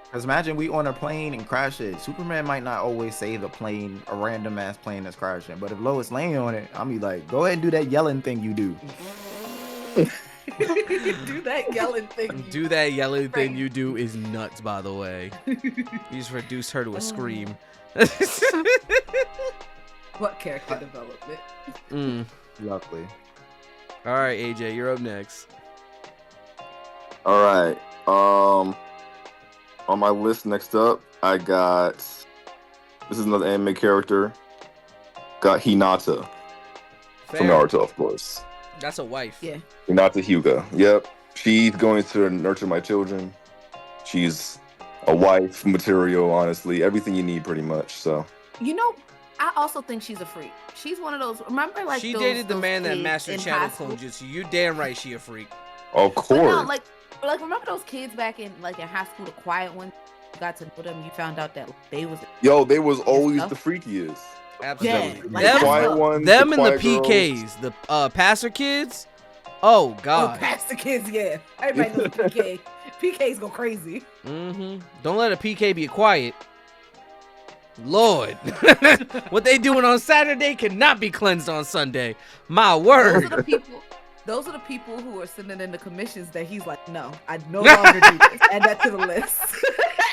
Because imagine we on a plane and crash it. Superman might not always save a plane, a random ass plane that's crashing. But if Lois Lane on it, I'm be like, go ahead and do that yelling thing you do. Do that yelling thing. Do that yelling thing you do is nuts, by the way. You just reduce her to a scream. What character development? Lovely. All right, AJ, you're up next. All right. On my list next up, I got. This is another anime character. Got Hinata from Fair. Naruto, of course. That's a wife. Yeah. Hinata Hyuga. Yep. She's going to nurture my children. She's a wife material, honestly. Everything you need, pretty much. So. You know, I also think she's a freak. She's one of those. Remember, like she those, dated the those man that kids mastered in Shadow high school? Clone Jutsu. You damn right she a freak. Of But no, course. like remember those kids back in high school, the quiet ones? You got to know them. You found out that they was Yo, they was always stuff. the freakiest. Absolutely. Yeah, like The them, quiet that's ones, them the and the quiet girls. PKs, the passer kids. Oh Oh, God. past the kids, yeah. Everybody knows PK. PKs go crazy. Don't let a PK be quiet. Lord, what they doing on Saturday cannot be cleansed on Sunday. My Those word. are the people. Those are the people who are sitting in the commissions that he's like, no, I no longer do this. Add that to the list.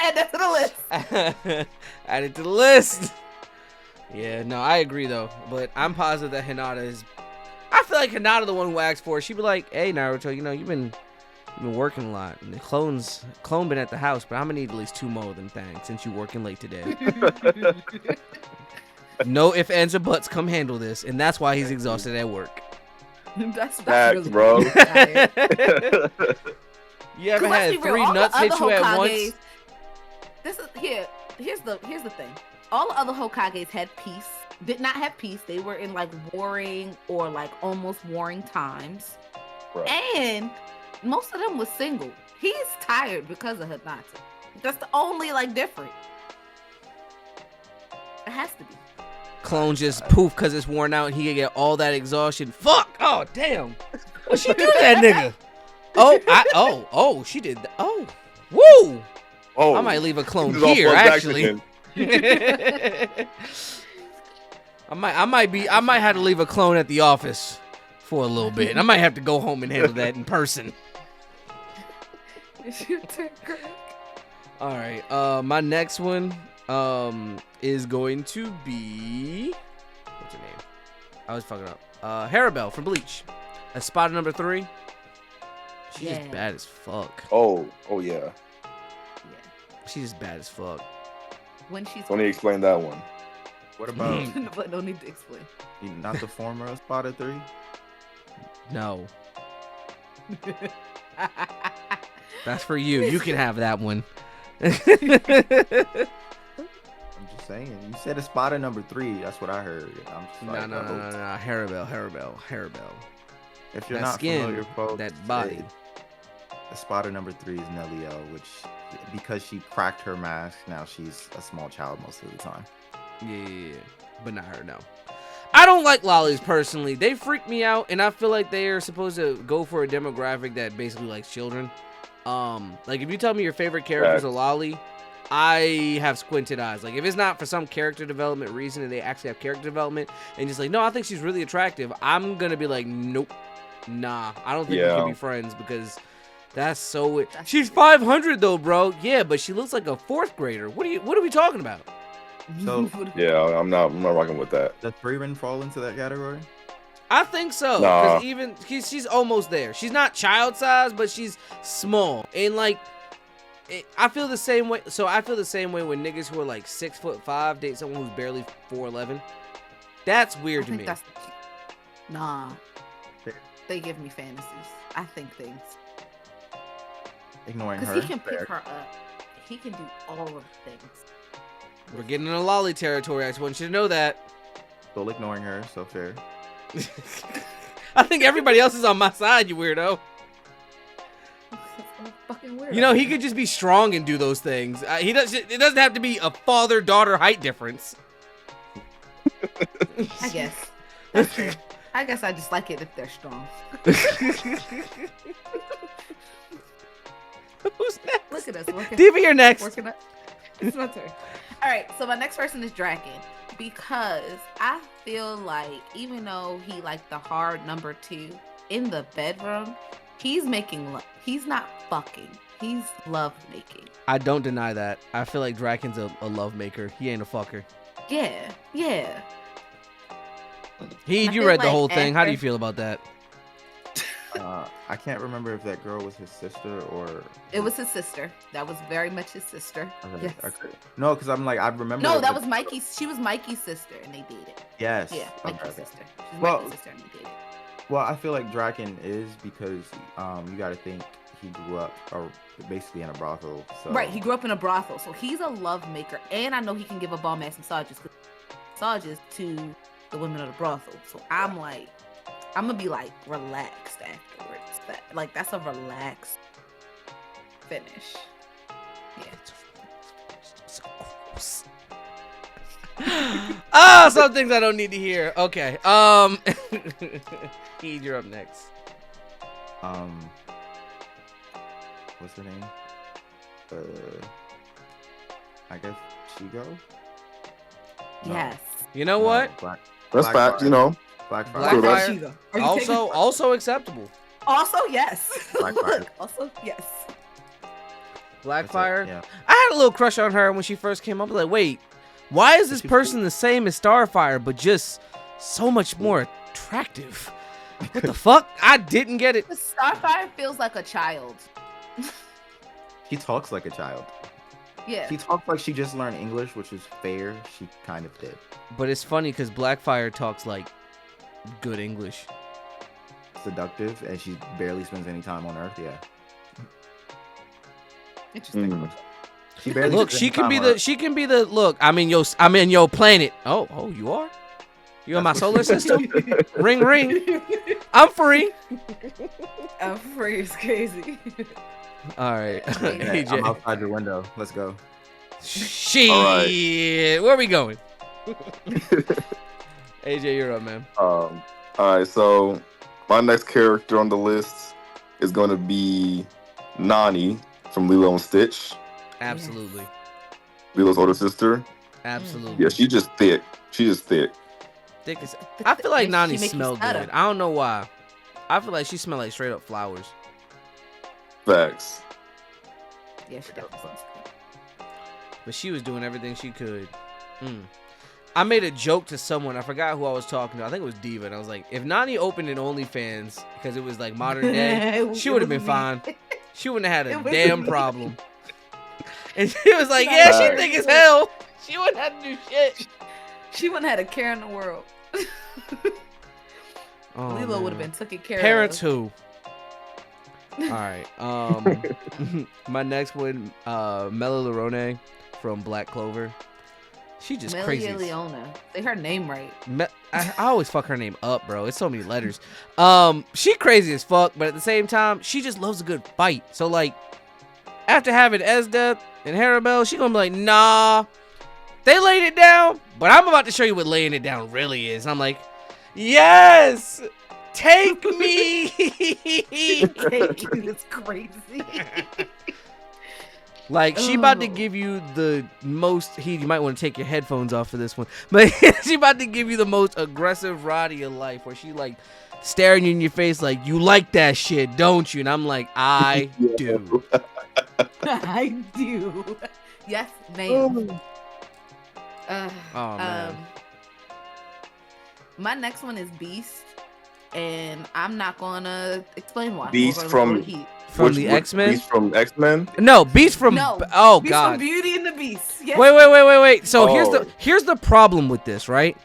Add that to the list. Add it to the list. Yeah, no, I agree though. But I'm positive that Hinata is. I feel like Hinata the one who asked for it. She'd be like, "Hey, Naruto, you know you've been working a lot. And the clone been at the house, but I'm gonna need at least 2 more of them things since you working late today." No ifs, ands, or buts. Come handle this, and that's why he's exhausted at work. That's Facts, really bro. tired. You ever 'Cause let's had be real, 3 all the nuts hit other you at Hokages- once? This is here's the thing. All the other Hokages had peace. Did not have peace. They were in like warring or like almost warring times. Right. And most of them was single. He's tired because of Hinata. That's the only like difference. It has to be. Clone just poof because it's worn out and he can get all that exhaustion. Fuck! Oh, damn. What she do to that nigga? Oh, she did that. Oh, woo! Oh, I might leave a clone this is all here, fun actually. accident. I might have to leave a clone at the office for a little bit. I might have to go home and handle that in person. It's your turn, Greg. All right. My next one is going to be, what's her name? I was fucking up. Harabelle from Bleach. That's spot number 3. She's just Yeah. bad as fuck. Oh yeah. Yeah. She's just bad as fuck. When she's Let me explain that one. What about but no need to explain. not the former Spada 3? No, that's for you. You can have that one. I'm just saying. You said Espada number 3. That's what I heard. I'm just No. like, Harabelle. If you're That not skin, familiar, folks, that body. Espada number 3 is Nelly L, which because she cracked her mask, now she's a small child most of the time. Yeah, but not her. No, I don't like lollies personally. They freak me out, and I feel like they are supposed to go for a demographic that basically likes children. Like if you tell me your favorite character is a lolly, I have squinted eyes. Like if it's not for some character development reason and they actually have character development and just like, no, I think she's really attractive, I'm gonna be like, nope, nah, I don't think we can be friends because that's so. She's 500 though, bro. Yeah, but she looks like a 4th grader. What are we talking about? So Yeah, I'm not rocking with that. does Freeman fall into that category? I think so. Nah. Because even she's almost there. She's not child size, but she's small. And like, I feel the same way. So I feel the same way when niggas who are like 6'5" date someone who's barely 4'11". That's weird to me. Nah. They give me fantasies. I think things. Ignoring her. Because he can fair. pick her up. He can do all of the things. We're getting in a lolly territory. I just want you to know that. Still ignoring her, so fair. I think everybody else is on my side, you weirdo. Fucking weird. You know, he could just be strong and do those things. It doesn't have to be a father-daughter height difference. I guess. That's true. I guess I just like it if they're strong. Who's next? Look at us. Working, Diva, you're next. working up. It's my turn. All right. So my next person is Draken because I feel like even though he like the hard number 2 in the bedroom, he's making love. He's not fucking. He's love making. I don't deny that. I feel like Draken's a love maker. He ain't a fucker. Yeah. Yeah. You feel read the like whole thing. How do you after- feel about that? I can't remember if that girl was his sister or. It was his sister. That was very much his sister. Okay, Yes. okay. No, because I'm like I remember. No, that was Mikey's. She was Mikey's sister, and they dated. Yes. Yeah, Mikey's okay. sister. She's Well- Mikey's sister, and they dated. Well, I feel like Draken is because you got to think he grew up basically in a brothel. So. Right, he grew up in a brothel, so he's a love maker, and I know he can give a bomb ass massages to the women of the brothel. So I'm like, I'm gonna be like relaxed afterwards. Like that's a relaxed finish. Yeah. So gross. Ah, some things I don't need to hear. Okay. Heed, you're up next. What's her name? I guess Chigo. No. Yes. You know No, what? That's Black fact, Fire. you know. Black Black Fire. Fire. Shiva. Are you taking- Also acceptable. Also, yes. Black Fire. Look, also, yes. Blackfire. Yeah. I had a little crush on her when she first came up. I was like, wait, why is this She's person the same as Starfire, but just so much more attractive? What the fuck? I didn't get it. Starfire feels like a child. She talks like a child. Yeah. She talks like she just learned English, which is fair. She kind of did. But it's funny because Blackfire talks like good English. Seductive, and she barely spends any time on Earth. Yeah. Interesting. Mm. She barely Look, spends she any can time be on the. Earth. She can be the. Look, I'm in your planet. Oh, you are. You in my solar system? Ring, ring. I'm free. I'm free is crazy. All right, Yeah, I'm AJ. outside your window. Let's go. Shit. All right. Where are we going? AJ, you're up, man. All right, so my next character on the list is going to be Nani from Lilo and Stitch, Absolutely. Lilo's older sister. Absolutely. Yeah, she's just thick. She's just thick. Thick as- I feel like She Nani make you smelled stutter. good. I don't know why. I feel like she smelled like straight up flowers. Facts. Yeah, she definitely sounds good. But she was doing everything she could. I made a joke to someone. I forgot who I was talking to. I think it was Diva. And I was like, if Nani opened an OnlyFans because it was like modern day, she would have been fine. She wouldn't have had a It was damn me. problem. And she was like, yeah, she Right. thick as hell. She wouldn't have to do shit. She wouldn't have had a care in the world. Oh, Lilo would man. have been taken care Parents of. who? All right. My next one, Mela Lorone from Black Clover. She just Melia crazy. Leona. Say her name right. I always fuck her name up, bro. It's so many letters. She crazy as fuck, but at the same time, she just loves a good fight. So like, after having Esda and Harabel, she gonna be like, nah, they laid it down, but I'm about to show you what laying it down really is. I'm like, yes, take me. It's crazy. Like, she about to Oh. give you the most you might want to take your headphones off for this one, but she about to give you the most aggressive ride of your life, where she like staring you in your face like, you like that shit, don't you? And I'm like, I do. I do. Yes, ma'am. Oh, man. My next one is Beast, and I'm not gonna explain why. Beast We're gonna from- go to Heat. From the X-Men? Beast from X-Men. No, Beast from No, oh Beast god. from Beauty and the Beast. Yes. Wait. So Oh. here's the problem with this, right?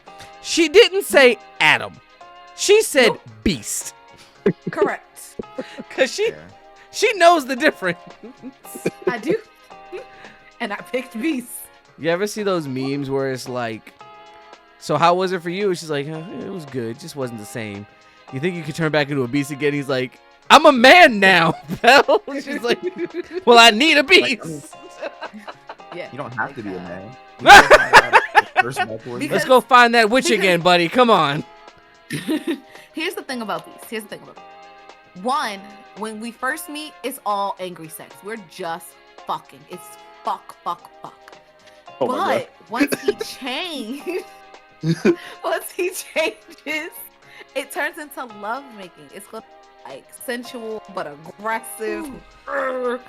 She didn't say Adam. She said Nope. Beast. Correct. Cause Yeah. she knows the difference. I do. And I picked Beast. You ever see those memes where it's like, so how was it for you? She's like, it was good, just wasn't the same. You think you could turn back into a beast again? He's like, I'm a man now, Belle. She's like, well, I need a beast. Yeah. You don't have to be a Like, man. You don't have to have a person backwards. Because- Let's go find that witch again, buddy. Come on. Here's the thing about Beast. One, when we first meet, it's all angry sex. We're just fucking. It's fuck. Oh my But once he changes, it turns into love making. It's gonna be like sensual but aggressive. So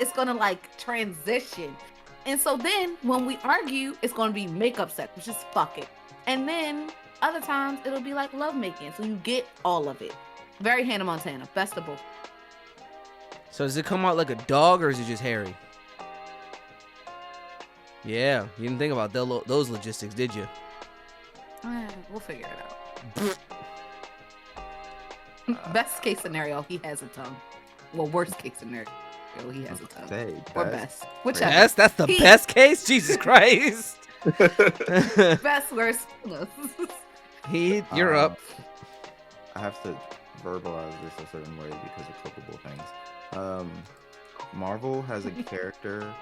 it's gonna like transition. And so then when we argue, it's gonna be makeup sex, which is fucking. And then other times it'll be like love making. So you get all of it. Very Hannah Montana. Best of both. So does it come out like a dog or is it just hairy? Yeah, you didn't think about those logistics, did you? We'll figure it out. Best case scenario, he has a tongue. Well, worst case scenario, he has a tongue. Say, Or best. best. Whichever. Yes, that's the He- best case. Jesus Christ. Best, worst. You're up. I have to verbalize this a certain way because of clippable things. Marvel has a character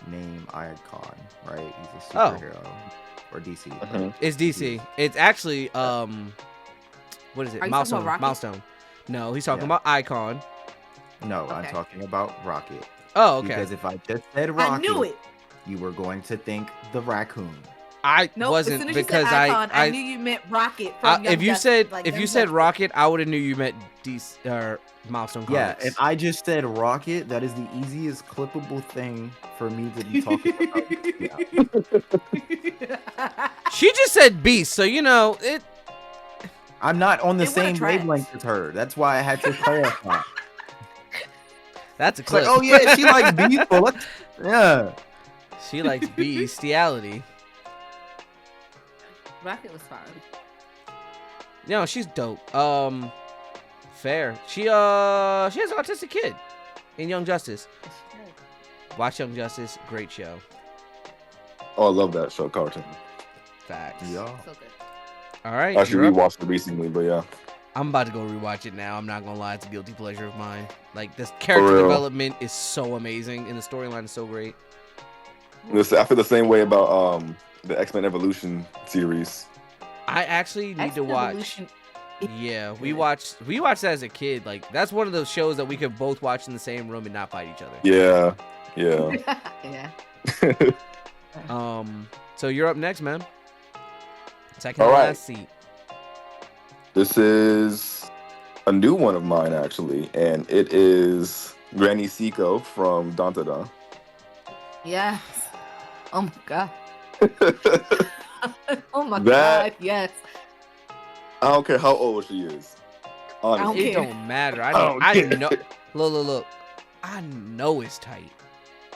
named Icon, right? He's a superhero. Or DC. Right? It's DC. It's actually what is it? Are you talking about Rocket? Milestone. No, he's talking about Icon. No, Okay. I'm talking about Rocket. Oh, okay. Because if I just said Rocket, I knew it. you were going to think the raccoon. I Nope, wasn't as soon as because you said Icon, I knew you meant Rocket. From Young if you Justice, said like if Young you said Justice. Rocket, I would have knew you meant DC or Milestone Yeah, Comics. if I just said Rocket, that is the easiest clippable thing for me to be talking about. She just said Beast, so you know it. I'm not on the It would've same tracked. wavelength as her. That's why I had to clarify. That's a It's like, clip. oh yeah, she likes beef. Well, yeah. She likes bestiality. Rocket was fine. No, she's dope. Fair. She has an autistic kid in Young Justice. Watch Young Justice, great show. Oh, I love that show, cartoon. Facts. Yeah. So good. All right. I actually you're up. rewatched it recently, but yeah. I'm about to go rewatch it now. I'm not gonna lie, it's a guilty pleasure of mine. Like this character real. development is so amazing, and the storyline is so great. I feel the same way about the X-Men Evolution series. I actually need to X-Men watch. Evolution- Yeah, we watched that as a kid. Like that's one of those shows that we could both watch in the same room and not fight each other. Yeah, yeah. Yeah. So you're up next, man. Second All to right. last seat. This is a new one of mine, actually, and it is Granny Seiko from Dantada. Yes. Oh my god. Oh my That- god. Yes. I don't care how old she is. Honestly. It care. don't matter. I don't care. know. Look. I know it's tight.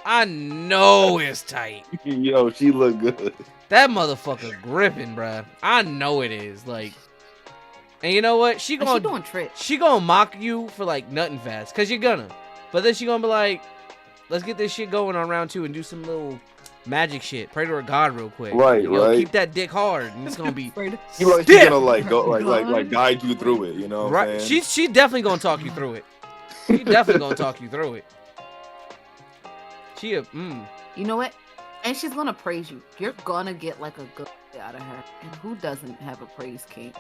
I know it's tight. Yo, she look good. That motherfucker gripping, bruh. I know it is. Like, and you know what? She She gonna doing tricks. she gonna mock you for like nothing fast, cause you're gonna. But then she gonna be like, let's get this shit going on round 2 and do some little magic shit. Pray to her god real quick. Right, Yo, right. keep that dick hard, and it's gonna be She like she's stiff. gonna like go like guide you through it. You know what I'm Right? saying? She definitely gonna talk you through it. She definitely gonna talk you through it. She a You know what? And she's gonna praise you. You're gonna get like a good out of her. And who doesn't have a praise kink?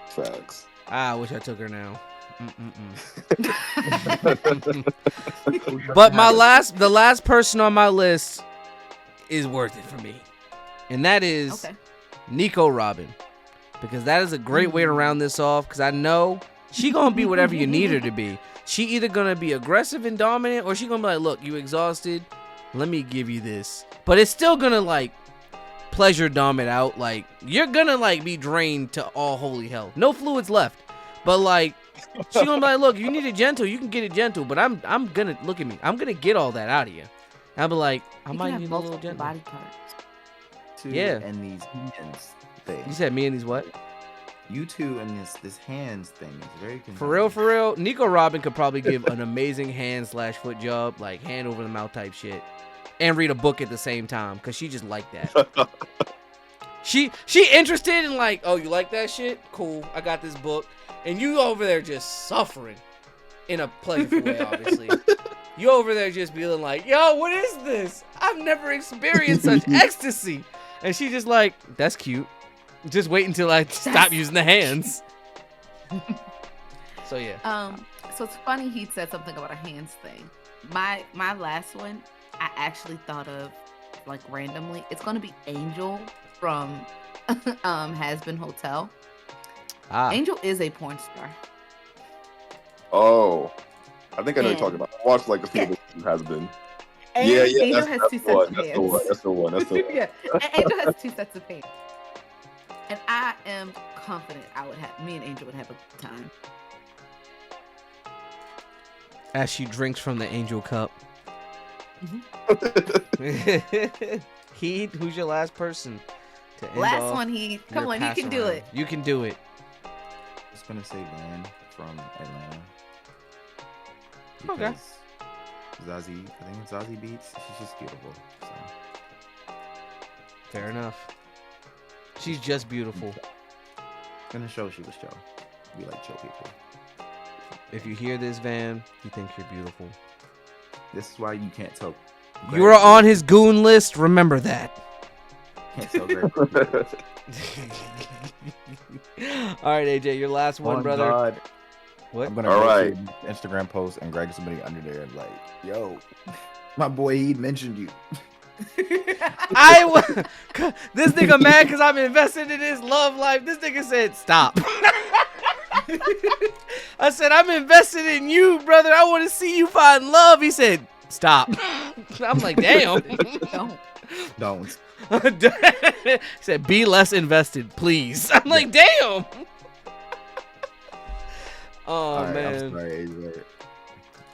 Facts. I wish I took her now. But the last person on my list is worth it for me, and that is Okay. Nico Robin, because that is a great way to round this off. Because I know she gonna be whatever you need her to be. She either gonna be aggressive and dominant, or she gonna be like, "Look, you exhausted. Let me give you this." But it's still gonna like pleasure dom it out. Like you're gonna like be drained to all holy hell. No fluids left. But like she gonna be like, "Look, you need it gentle. You can get it gentle." But I'm gonna look at me. I'm gonna get all that out of you. I'll be like, I You might can need have a little multiple gentle. body parts. Yeah. And these hands thing. You said me and these what? You two and this hands thing is very confusing. For real. Nico Robin could probably give an amazing hand/foot job, like hand over the mouth type shit, and read a book at the same time, cause she just like that. She interested in like, oh, you like that shit? Cool, I got this book, and you over there just suffering, in a pleasurable way, obviously. You over there just feeling like, yo, what is this? I've never experienced such ecstasy, and she just like, that's cute. Just wait until I stop using the hands. So yeah. So it's funny he said something about a hands thing. My last one, I actually thought of like randomly. It's gonna be Angel from Has Been Hotel. Angel is a porn star. Oh, I think I know what you're And- talking about. I watched like a few of it has been. And Yeah, Angel that's, has that's two the sets one. of That's hands. the one. That's the one. That's the one. Yeah, and Angel has 2 sets of hands. And I am confident me and Angel would have a good time. As she drinks from the angel cup. Heath, who's your last person to end Last off one, Heath. Come your on, you pass can do around? it. You can do it. I'm just gonna say Van from Atlanta. Okay. Because Zazie, I think it's Zazie Beats. She's just beautiful. So Fair enough. She's just beautiful. in the show, she was Joe. We like chill people. If you hear this, Van, he thinks you're beautiful. This is why you can't tell. You are on his goon list. Remember that. Can't tell great. All right, AJ, your last one, brother. God. What? I'm gonna All go right. to an Instagram post and Greg somebody under there and like, yo, my boy he mentioned you. This nigga mad because I'm invested in his love life. This nigga said, stop. I said, I'm invested in you, brother. I want to see you find love. He said, stop. I'm like, damn. Don't. He said, be less invested, please. I'm like, damn. Oh, All right, man. I'm sorry, AJ.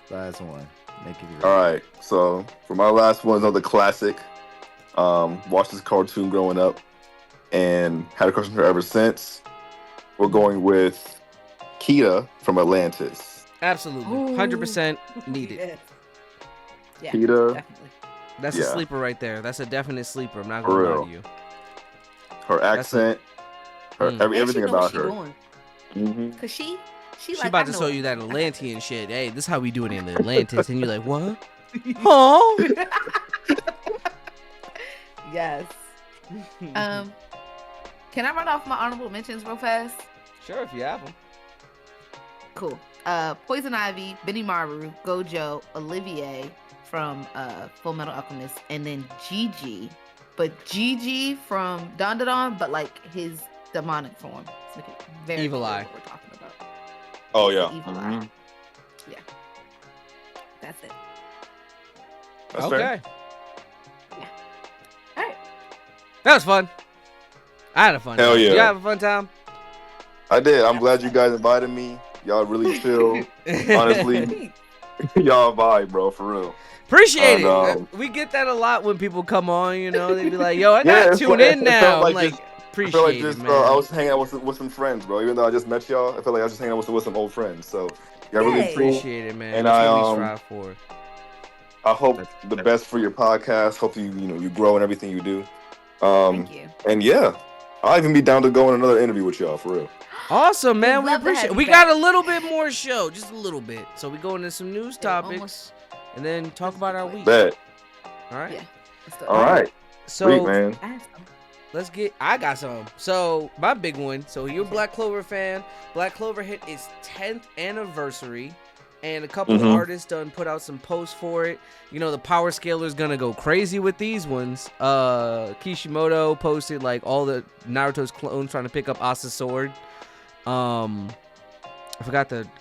Last one. Make it All right, so for my last one, another classic. Watched this cartoon growing up and had a crush on her ever since. We're going with Kita from Atlantis. Absolutely. 100% needed. Yes. Yeah, Kita. definitely. That's a Yeah. sleeper right there. That's a definite sleeper. I'm not For going to real. lie to you. Her accent, her Mm. everything And she know about what her. she doing. Mm-hmm. Cause she She like, about I to know show it. you that Atlantean shit. Hey, this is how we do it in Atlantis. And you're like, what? Huh? Yes. Can I run off my honorable mentions real fast? Sure, if you have them. Cool. Poison Ivy, Benny Maru, Gojo, Olivier from Full Metal Alchemist, and then Gigi. But Gigi from Don Da Don, but like his demonic form. It's like very Evil clear Eye. what we're talking about. Oh yeah. The Evil Mhm. Eye. Yeah. That's it. That's Okay. fair. All right. That was fun. I had a fun Hell time. yeah. You have a fun time? I did. I'm glad you guys invited me. Y'all really chill. Honestly, y'all vibe, bro, for real. Appreciate And, it. We get that a lot when people come on, you know. They be like, yo, I Yeah, gotta it's tune like- in it now. felt I'm like like, just- I appreciate feel like it, just man. I was hanging out with some friends, bro. Even though I just met y'all, I feel like I was just hanging out with some old friends. So y'all really Hey. cool. Appreciate it, man. And That's I, what we um, strive for. I hope the best for your podcast. Hopefully, you grow in everything you do. Thank you. And yeah, I'll even be down to go on another interview with y'all for real. Awesome, man. We love to have appreciate it. you We back. got a little bit more show, just a little bit. So we go into some news Yeah, topics almost. and then talk about our week. Bet. All right. Yeah. Let's do it. All right. So Sweet, man. I have some. let's get. I got some. So my big one. So you're a Black Clover fan. Black Clover hit its 10th anniversary, and a couple of Mhm. artists done put out some posts for it. You know, the power scaler's gonna go crazy with these ones. Kishimoto posted like all the Naruto's clones trying to pick up Asa's sword. I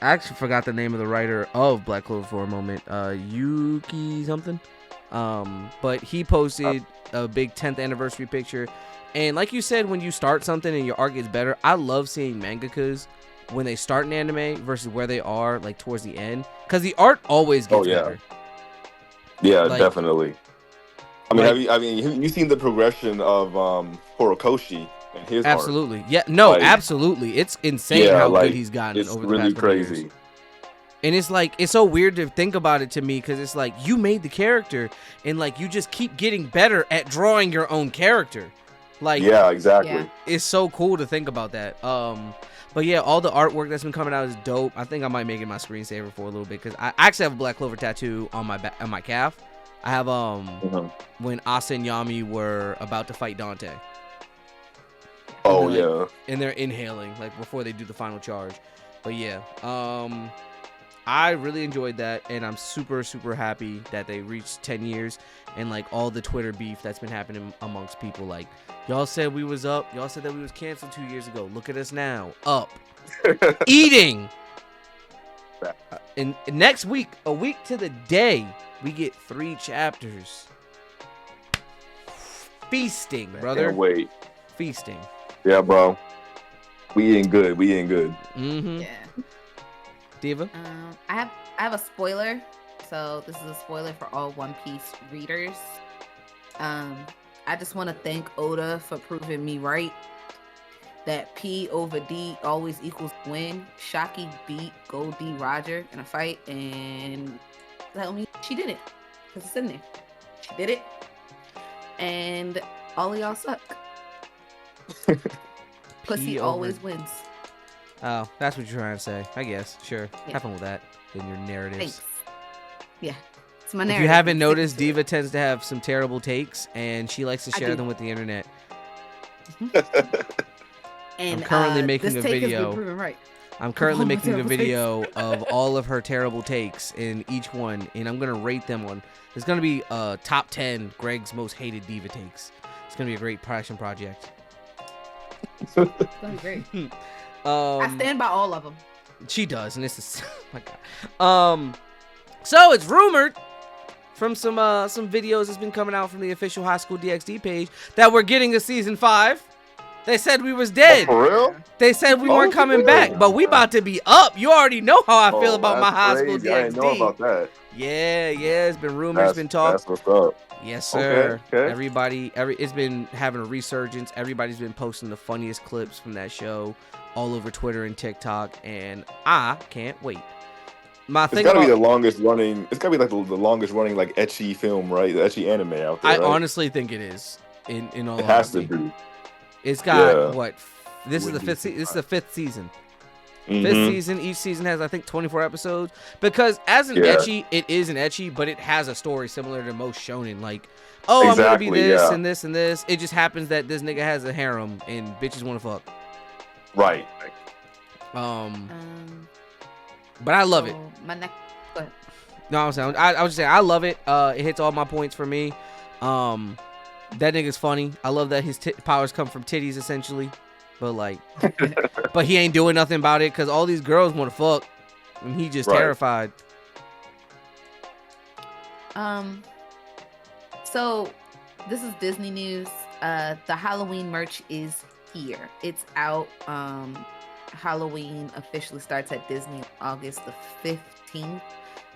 actually forgot the name of the writer of Black Clover for a moment. Yuki something. But he posted a big 10th anniversary picture. And like you said, when you start something and your art gets better, I love seeing mangakas when they start an anime versus where they are like towards the end, because the art always gets Oh, yeah. better. Yeah, Like- definitely. I mean, like- have you seen the progression of Horikoshi and his art? Absolutely. Yeah, no, Like- absolutely. It's insane Yeah, how like, good he's gotten It's over the really past couple years. crazy. And it's like, it's so weird to think about it to me, because it's like you made the character and like you just keep getting better at drawing your own character. Like, Yeah, exactly. Yeah. it's so cool to think about that. But yeah, all the artwork that's been coming out is dope. I think I might make it my screensaver for a little bit, because I actually have a Black Clover tattoo on my calf. I have Mhm. when Asa and Yami were about to fight Dante, Oh Like- yeah. and they're inhaling like before they do the final charge. But yeah, I really enjoyed that, and I'm super happy that they reached 10 years, and like all the Twitter beef that's been happening amongst people. Like, y'all said we was up, y'all said that we was canceled 2 years ago. Look at us now, up, eating. And next week, a week to the day, we get 3 chapters. Feasting, brother. Can't wait. Feasting. Yeah, bro. We eating good. Mm-hmm. Yeah. Diva. I have a spoiler. So this is a spoiler for all One Piece readers. I just want to thank Oda for proving me right that P over D always equals win. Shaki beat Gold D Roger in a fight, and tell me she did it, because it's in there. She did it, and all of y'all suck. Pussy P over- always wins. Oh, that's what you're trying to say. I guess. Sure. Yeah. Have fun with that in your narratives. Thanks. Yeah, it's my If narrative. you haven't I'm noticed, sticking to Diva tends to have some terrible takes, and she likes to I share do. them with the internet. it. And I'm currently making this a take has video. been proven right. I'm currently all my making a terrible video of all of her terrible takes in each one, and I'm gonna rate them on. It's gonna be top 10 Greg's most hated Diva takes. It's gonna be a great passion project. It's gonna be great. I stand by all of them. She does, and this is oh my god. So it's rumored from some videos that's been coming out from the official High School DxD page that we're getting a season 5. They said we was dead. For real? They said we weren't coming really? back, but we about to be up. You already know how I feel about my that's High School crazy. I didn't know DxD. about that. Yeah, it's been rumors, been talk. That's what's up. Yes, sir. Okay. It's been having a resurgence. Everybody's been posting the funniest clips from that show all over Twitter and TikTok, and I can't wait. My It's thing gotta be the about, longest running. It's gotta be like the longest running like ecchi film, right? The ecchi anime out there. I right? honestly think it is. In all it has to honesty, be. it's got Yeah. what? This is Would the be fifth. This is the 5th season. Fifth Mhm. season. Each season has, I think, 24 episodes. Because as an Yeah. ecchi, it is an ecchi, but it has a story similar to most shonen. Like, oh, I'm gonna be Exactly, this yeah. and this and this. It just happens that this nigga has a harem and bitches want to fuck. Right. But I love it. So my next. Go ahead. No, I was just saying I love it. It hits all my points for me. That nigga's funny. I love that his powers come from titties essentially, but like, but he ain't doing nothing about it because all these girls want to fuck, and he just Right. terrified. So this is Disney news. The Halloween merch is here. It's out. Halloween officially starts at Disney August the 15th.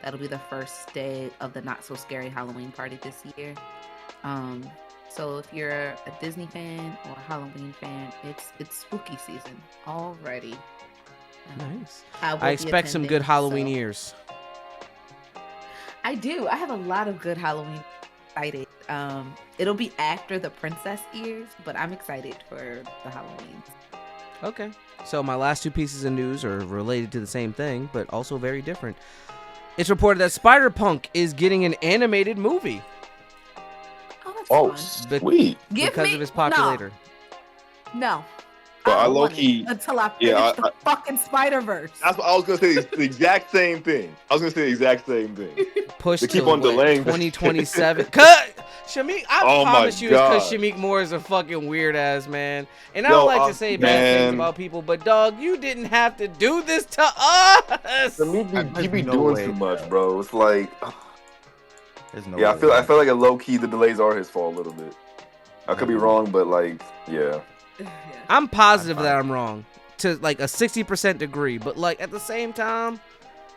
That'll be the first day of the Not So Scary Halloween party this year. So if you're a Disney fan or a Halloween fan, it's spooky season already. Nice. will I be expect some attending, good Halloween so- ears. I do. I have a lot of good Halloween excited. It'll be after the princess ears, but I'm excited for the Halloween. Okay. So my last 2 pieces of news are related to the same thing, but also very different. It's reported that Spider-Punk is getting an animated movie Oh, that's Oh, fun. sweet. because of his populator. No. But I don't want low-key- it until I finish yeah, the fucking Spider-Verse. That's what I was gonna say. The exact same thing. Push They keep to on delaying this 2027. Cut. Shamik, I Oh my promise you, it's because God. Shamik Moore is a fucking weird ass man. And I Yo, don't like to say bad things man. about people, but dog, you didn't have to do this to us. He There's be no doing way, too much, bro. bro. It's like, There's no yeah, way. I feel like a low key the delays are his fault a little bit. I could be wrong, but like, yeah. I'm positive That's that fine. I'm wrong to like a 60% degree, but like at the same time,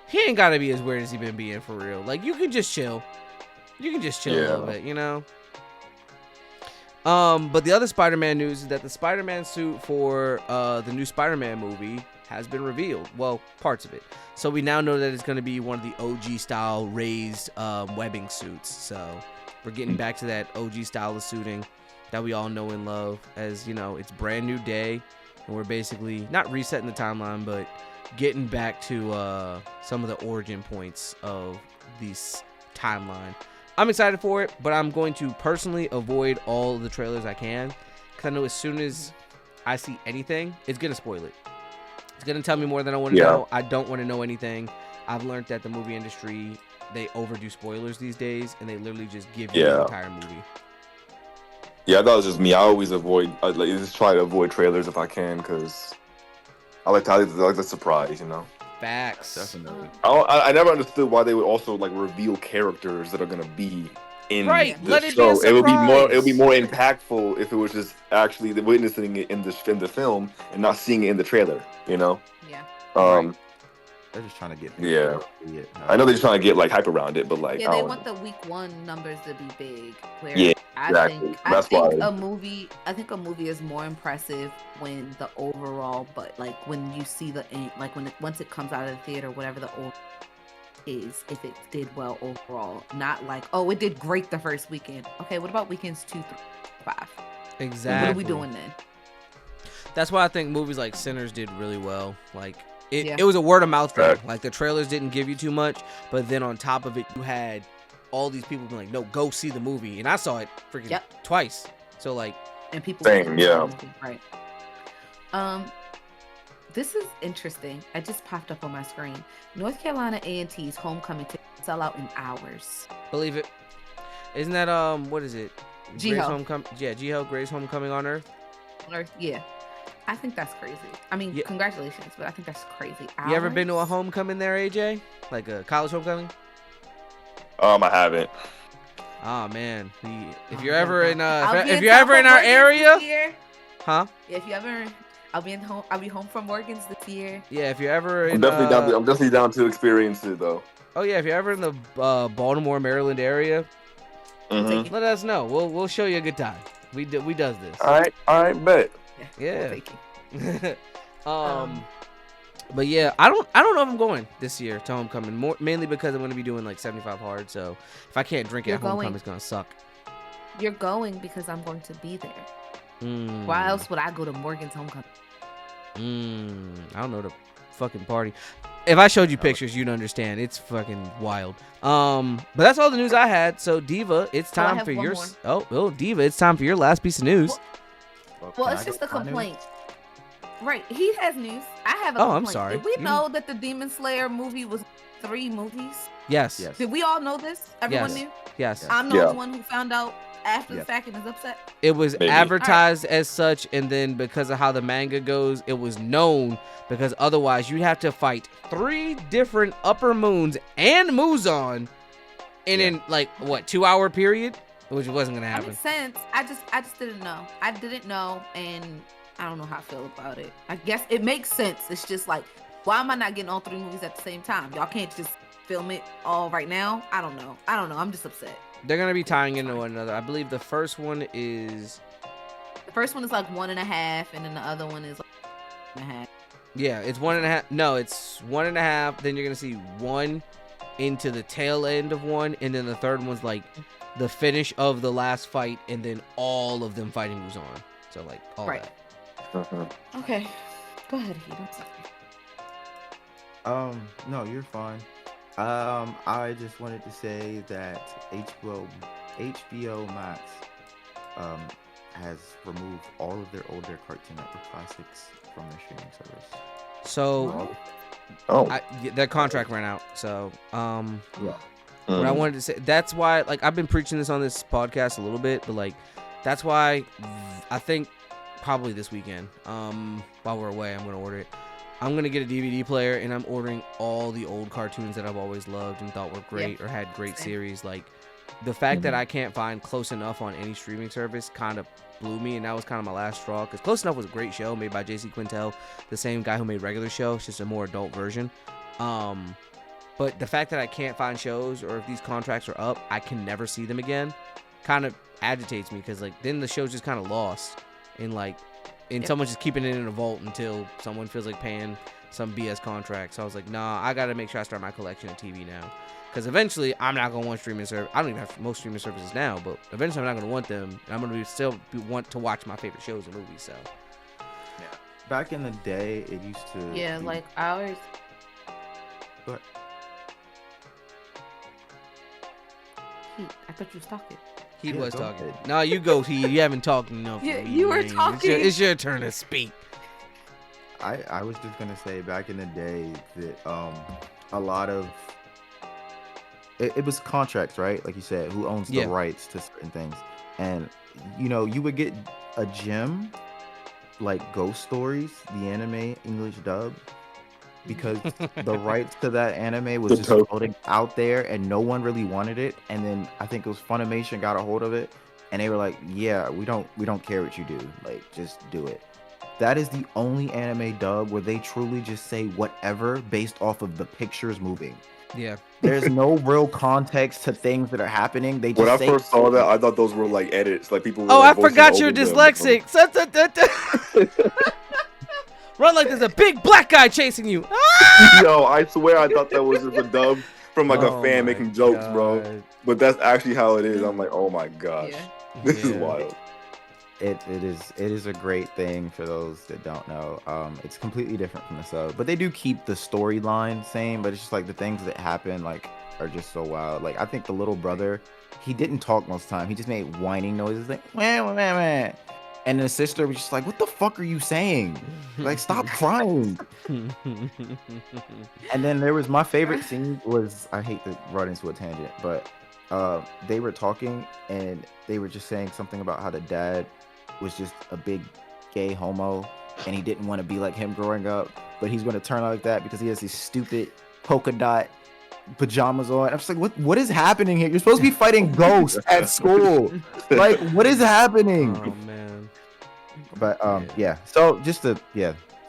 he ain't gotta be as weird as he been being for real. Like you can just chill. You can just chill a little Yeah. bit, you know? But the other Spider-Man news is that the Spider-Man suit for the new Spider-Man movie has been revealed. Well, parts of it. So we now know that it's going to be one of the OG style raised webbing suits. So we're getting back to that OG style of suiting that we all know and love. As you know, it's brand new day, and we're basically not resetting the timeline, but getting back to some of the origin points of this timeline. I'm excited for it, but I'm going to personally avoid all of the trailers I can, because I know as soon as I see anything, it's going to spoil it. It's going to tell me more than I want to know. I don't want to know anything. I've learned that the movie industry, they overdo spoilers these days, and they literally just give you the Yeah. entire movie. Yeah, I thought it was just me. I always avoid, I like just try to avoid trailers if I can, because I like the surprise, you know. Facts. Definitely. I never understood why they would also like reveal characters that are gonna be in Right, the let it be a show. It would be surprise. more impactful if it was just actually witnessing it in the film and not seeing it in the trailer. You know. Yeah. Um. They're just trying to get people Yeah. to see it. I know they're trying to get like hype around it, but like Yeah, I they don't want know. the week 1 numbers to be big. Where Yeah, I exactly. think That's why- a movie is more impressive when the overall, but like when you see the like once it comes out of the theater, whatever the overall is, if it did well overall, not like, oh, it did great the first weekend. Okay, what about weekends 2, 3, 5? Exactly. What are we doing then? That's why I think movies like Sinners did really well. Like Yeah. it was a word of mouth thing. Right. Like the trailers didn't give you too much, but then on top of it, you had all these people being like, "No, go see the movie," and I saw it freaking Yep. twice. So like, And people Same, didn't yeah. know the movie, right. This is interesting. I just popped up on my screen. North Carolina A&T's homecoming tickets sell out in hours. believe it. Isn't that what is it? GHOE. Grace Homecoming. Yeah, GHOE, Grace Homecoming on Earth. Or, yeah. I think that's crazy. I mean, Yeah. congratulations, but I think that's crazy. You ever been to a Hours? homecoming there, AJ? Like a college homecoming? I haven't. Oh man, if Oh, you're my ever God. in I'll be if in you're ever in our South Morgan's area, this year. huh? If you ever, I'll be home. I'll be home from Morgan's this year. Yeah, if you're ever I'm in definitely down to experience it though. oh yeah, if you're ever in the Baltimore, Maryland area, Mm-hmm. let us know. We'll show you a good time. We does this. All right, bet. Yeah. We'll take you. But yeah, I don't know if I'm going this year to homecoming. Mainly because I'm gonna be doing like 75 hard. So if I can't drink You're at homecoming, going. it's gonna suck. You're going because I'm going to be there. Mm, Why else would I go to Morgan's homecoming? I don't know the fucking party. If I showed you pictures, you'd understand. It's fucking wild. But that's all the news I had. So Diva, it's So I time have for one your more. oh Diva, it's time for your last piece of news. Well, it's just a complaint. Right. He has news. I have a Oh, I'm complaint. sorry. Did we You- know that the Demon Slayer movie was 3 movies? Yes. Yes. Did we all know this? Everyone Yes. knew? Yes. I'm the Yeah. only one who found out after Yeah. the fact and is upset. It was Maybe. advertised as such, and then because of how the manga goes, it was known because otherwise you'd have to fight 3 different Upper Moons and Muzan in like what 2-hour period, which wasn't gonna That happen. makes sense. I just didn't know. I didn't know, and I don't know how I feel about it. I guess it makes sense. It's just like, why am I not getting all 3 movies at the same time? Y'all can't just film it all right now. I don't know. I'm just upset. They're gonna be tying into one another. I believe the first one is The first one is like 1.5, and then the other one is like 1.5. yeah, it's 1.5. No, it's 1.5. Then you're gonna see 1 into the tail end of 1, and then the third one's like the finish of the last fight, and then all of them fighting Muzan. So like all Right. that. Okay, go ahead, Heat. I'm sorry. No, you're fine. I just wanted to say that HBO Max has removed all of their older Cartoon Network classics from their streaming service. So Oh. their contract ran out. So Yeah. what I wanted to say, that's why, like, I've been preaching this on this podcast a little bit, but like that's why I think probably this weekend, while we're away, I'm gonna order it. I'm gonna get a DVD player, and I'm ordering all the old cartoons that I've always loved and thought were great or had great Same. series. Like the fact that I can't find Close Enough on any streaming service kind of blew me, and that was kind of my last straw. Because Close Enough was a great show made by J.C. Quintel, the same guy who made Regular Show. It's just a more adult version. But the fact that I can't find shows, or if these contracts are up, I can never see them again, kind of agitates me, because like then the show's just kind of lost, and like, and someone's just keeping it in a vault until someone feels like paying some BS contract. So I was like, nah, I gotta make sure I start my collection of TV now, because eventually I'm not gonna want streaming service. I don't even have most streaming services now, but eventually I'm not gonna want them, and I'm gonna want to watch my favorite shows and movies. So Back in the day, it used to. Yeah, be- like ours. But Heat. I thought you was talking. he Yeah, was go talking. ahead. No, you go, he. You haven't talked enough. Yeah, for me, you were man. talking. It's your turn to speak. I was just gonna say, back in the day, that a lot of it was contracts, right? Like you said, who owns the Yeah. rights to certain things, and you would get a gem like Ghost Stories, the anime English dub, because the rights to that anime was just Dope. floating out there and no one really wanted it. And then I think it was Funimation got a hold of it, and they were like, "Yeah, we don't care what you do, like just do it." That is the only anime dub where they truly just say whatever based off of the pictures moving. Yeah. There's no real context to things that are happening. They just When I say, first saw that, I thought those were like edits, like people. Were, Oh, like, I forgot voicing you're over them. dyslexic. Run like there's a big black guy chasing you. Yo, I swear I thought that was just a dub from like Oh a fan my making jokes, bro. God. But that's actually how it is. I'm like, oh my gosh, Yeah. this is Yeah. wild. It is a great thing for those that don't know. It's completely different from the sub, but they do keep the storyline same. But it's just like the things that happen like are just so wild. Like I think the little brother, he didn't talk most of the time. He just made whining noises like wah, wah, wah, wah. And the sister was just like, "What the fuck are you saying? Like stop crying." And then there was my favorite scene was, I hate to run into a tangent, but they were talking and they were just saying something about how the dad was just a big gay homo and he didn't want to be like him growing up, but he's going to turn out like that because he has these stupid polka dot pajamas on. I'm just like, what is happening here? You're supposed to be fighting ghosts at school. Like, what is happening? Oh man. But yeah. So just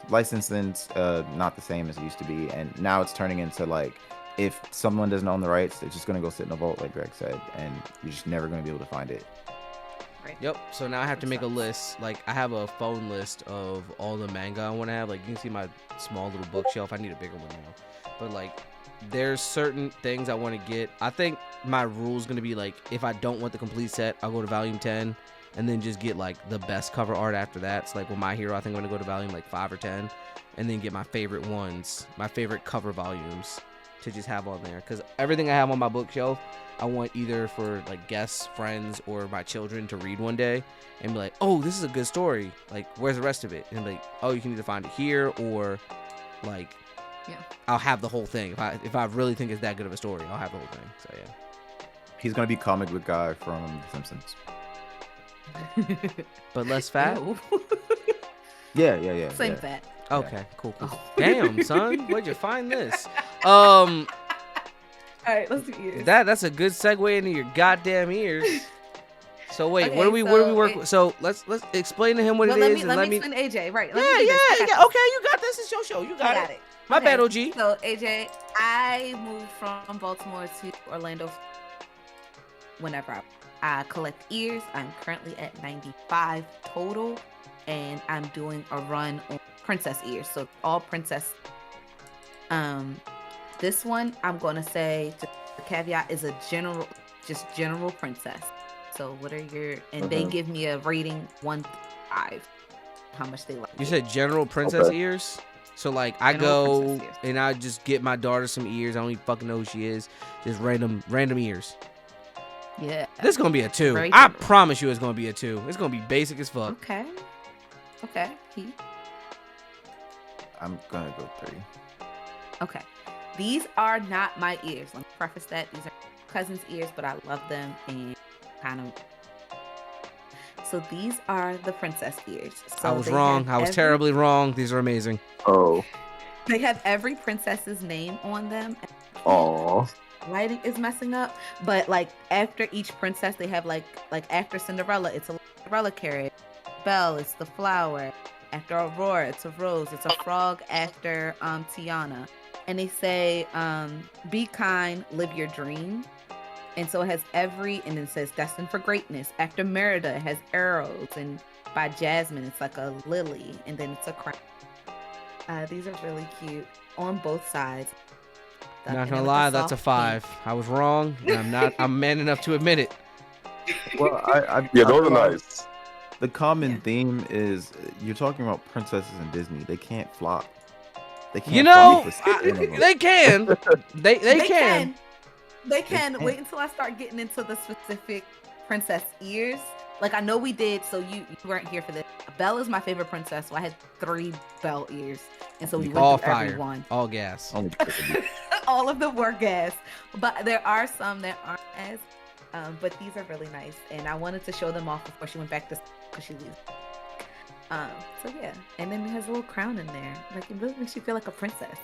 licensing's not the same as it used to be, and now it's turning into like, if someone doesn't own the rights, they're just gonna go sit in a vault, like Greg said, and you're just never gonna be able to find it. Right. Yep. So now I have to make a list. Like I have a phone list of all the manga I want to have. Like you can see my small little bookshelf. I need a bigger one now. But like there's certain things I want to get. I think my rule is gonna be like, if I don't want the complete set, I'll go to volume 10 and then just get like the best cover art after that. So like with My Hero, I think I'm gonna go to volume like 5 or 10 and then get my favorite ones, my favorite cover volumes to just have on there. Because everything I have on my bookshelf, I want either for like guests, friends, or my children to read one day and be like, oh, this is a good story. Like, where's the rest of it? And be like, oh, you can either find it here or like, Yeah. I'll have the whole thing. If I really think it's that good of a story, I'll have the whole thing. So yeah. He's gonna be comic book guy from The Simpsons. But less fat? Ew. Yeah. Same yeah. fat. Okay, cool. Damn, son, where'd you find this? All right, let's do ears. That's a good segue into your goddamn ears. So wait, Okay, what do we work with? So let's explain to him what Well, it let is me and let me. explain AJ. Right. Yeah. Let me do this. I got Okay, you got this. It's your show. You this. I got got it. it. My Okay, bad, OG. So AJ, I moved from Baltimore to Orlando. Whenever I collect ears, I'm currently at 95 total, and I'm doing a run on princess ears. So all princess. This one I'm gonna say, the caveat is a general princess. So what are your, and they give me a rating 1 to 5, how much they like You it. said general princess Okay. ears. So like I General go princess ears. and I just get my daughter some ears. I don't even fucking know who she is. Just random ears. Yeah. This is gonna be a 2. Very I general. promise you, it's gonna be a 2. It's gonna be basic as fuck. Okay. Heath? I'm gonna go 3. Okay. These are not my ears. Let me preface that. These are cousin's ears, but I love them and kind of. So these are the princess ears. So I was they wrong. have I was every- terribly wrong. These are amazing. Oh. They have every princess's name on them. Oh. Lighting is messing up, but like after each princess, they have like after Cinderella, it's a Cinderella carrot. Belle, it's the flower. After Aurora, it's a rose. It's a frog after Tiana. And they say, be kind, live your dream. And so it has and then it says destined for greatness. After Merida, it has arrows. And by Jasmine, it's like a lily. And then it's a crown. These are really cute on both sides. Not And gonna with lie, the that's a soft 5. I was wrong. And I'm man enough to admit it. Well, Yeah, I those are realized nice. The common Yeah. theme is you're talking about princesses in Disney. They can't flop. They can't You know, flop for 6 in a row. they can. They can. They can. can. Wait until I start getting into the specific princess ears. Like I know we did, so you weren't here for this. Belle is my favorite princess, so I had 3 Belle ears, and so we went All through every fire. one. All gas. Only because of you. All of them were gas, but there are some that aren't as. But these are really nice, and I wanted to show them off before she went back to because she leaves. So yeah, and then it has a little crown in there. Like it really makes you feel like a princess.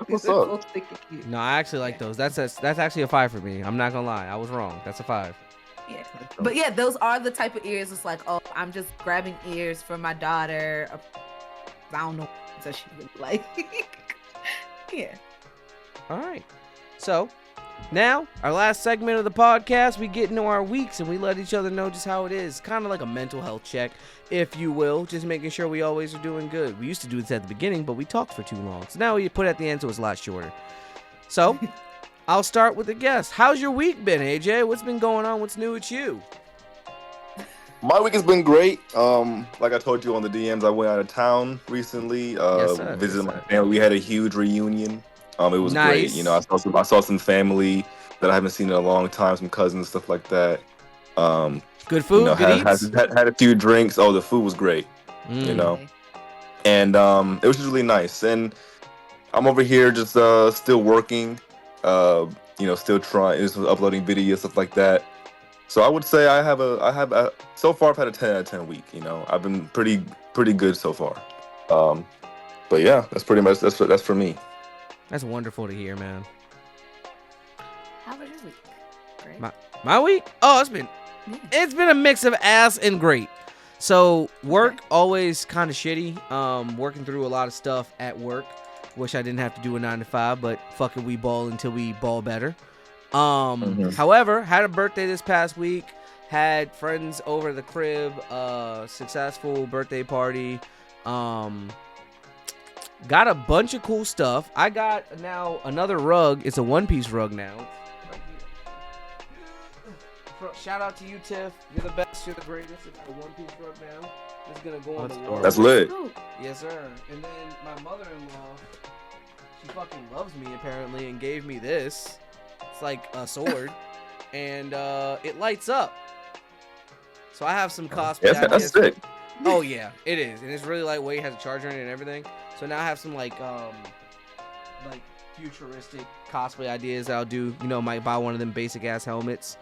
What's These are up? so thick and cute. No, I actually like those. That's actually a 5 for me. I'm not gonna lie. I was wrong. That's a 5. Yeah. But yeah, those are the type of ears. It's like, oh, I'm just grabbing ears for my daughter. I don't know what she would like. Yeah. All right. So now our last segment of the podcast, we get into our weeks and we let each other know just how it is. Kind of like a mental health check, if you will, just making sure we always are doing good. We used to do this at the beginning, but we talked for too long. So now we put it at the end, so it's a lot shorter. So I'll start with the guest. How's your week been, AJ? What's been going on? What's new with you? My week has been great. Like I told you on the DMs, I went out of town recently. Yes, sir. Visited Yes, my sir. family. We had a huge reunion. It was great. Nice. You know, I saw some family that I haven't seen in a long time, some cousins, stuff like that. Um, Good you food, know, good had, eats. had a few drinks. Oh, the food was great. You Mm. know, Okay. and it was just really nice. And I'm over here just still working. Still trying, just uploading videos, stuff like that. So I would say so far I've had a 10 out of 10 week. You know, I've been pretty good so far. Um, but yeah, that's pretty much that's for me. That's wonderful to hear, man. How was your week? Great. My week? Oh, Yeah. it's been a mix of ass and great. So work always kind of shitty. Working through a lot of stuff at work. Wish I didn't have to do a 9 to 5, but fuck it, we ball until we ball better. However, had a birthday this past week. Had friends over the crib. Successful birthday party. Got a bunch of cool stuff. I got now another rug. It's a one-piece rug now. Right here. Shout out to you, Tiff. You're the best. You're the greatest. It's a one-piece rug now. It's gonna go on the wall. That's lit. Oh, Yes, sir. And then my mother-in-law, she fucking loves me apparently, and gave me this. It's like a sword, and it lights up. So I have some cosplay Yeah, that's ideas. sick. Oh yeah, it is, and it's really lightweight. Has a charger in it and everything. So now I have some like futuristic cosplay ideas that I'll do. You know, might buy one of them basic ass helmets.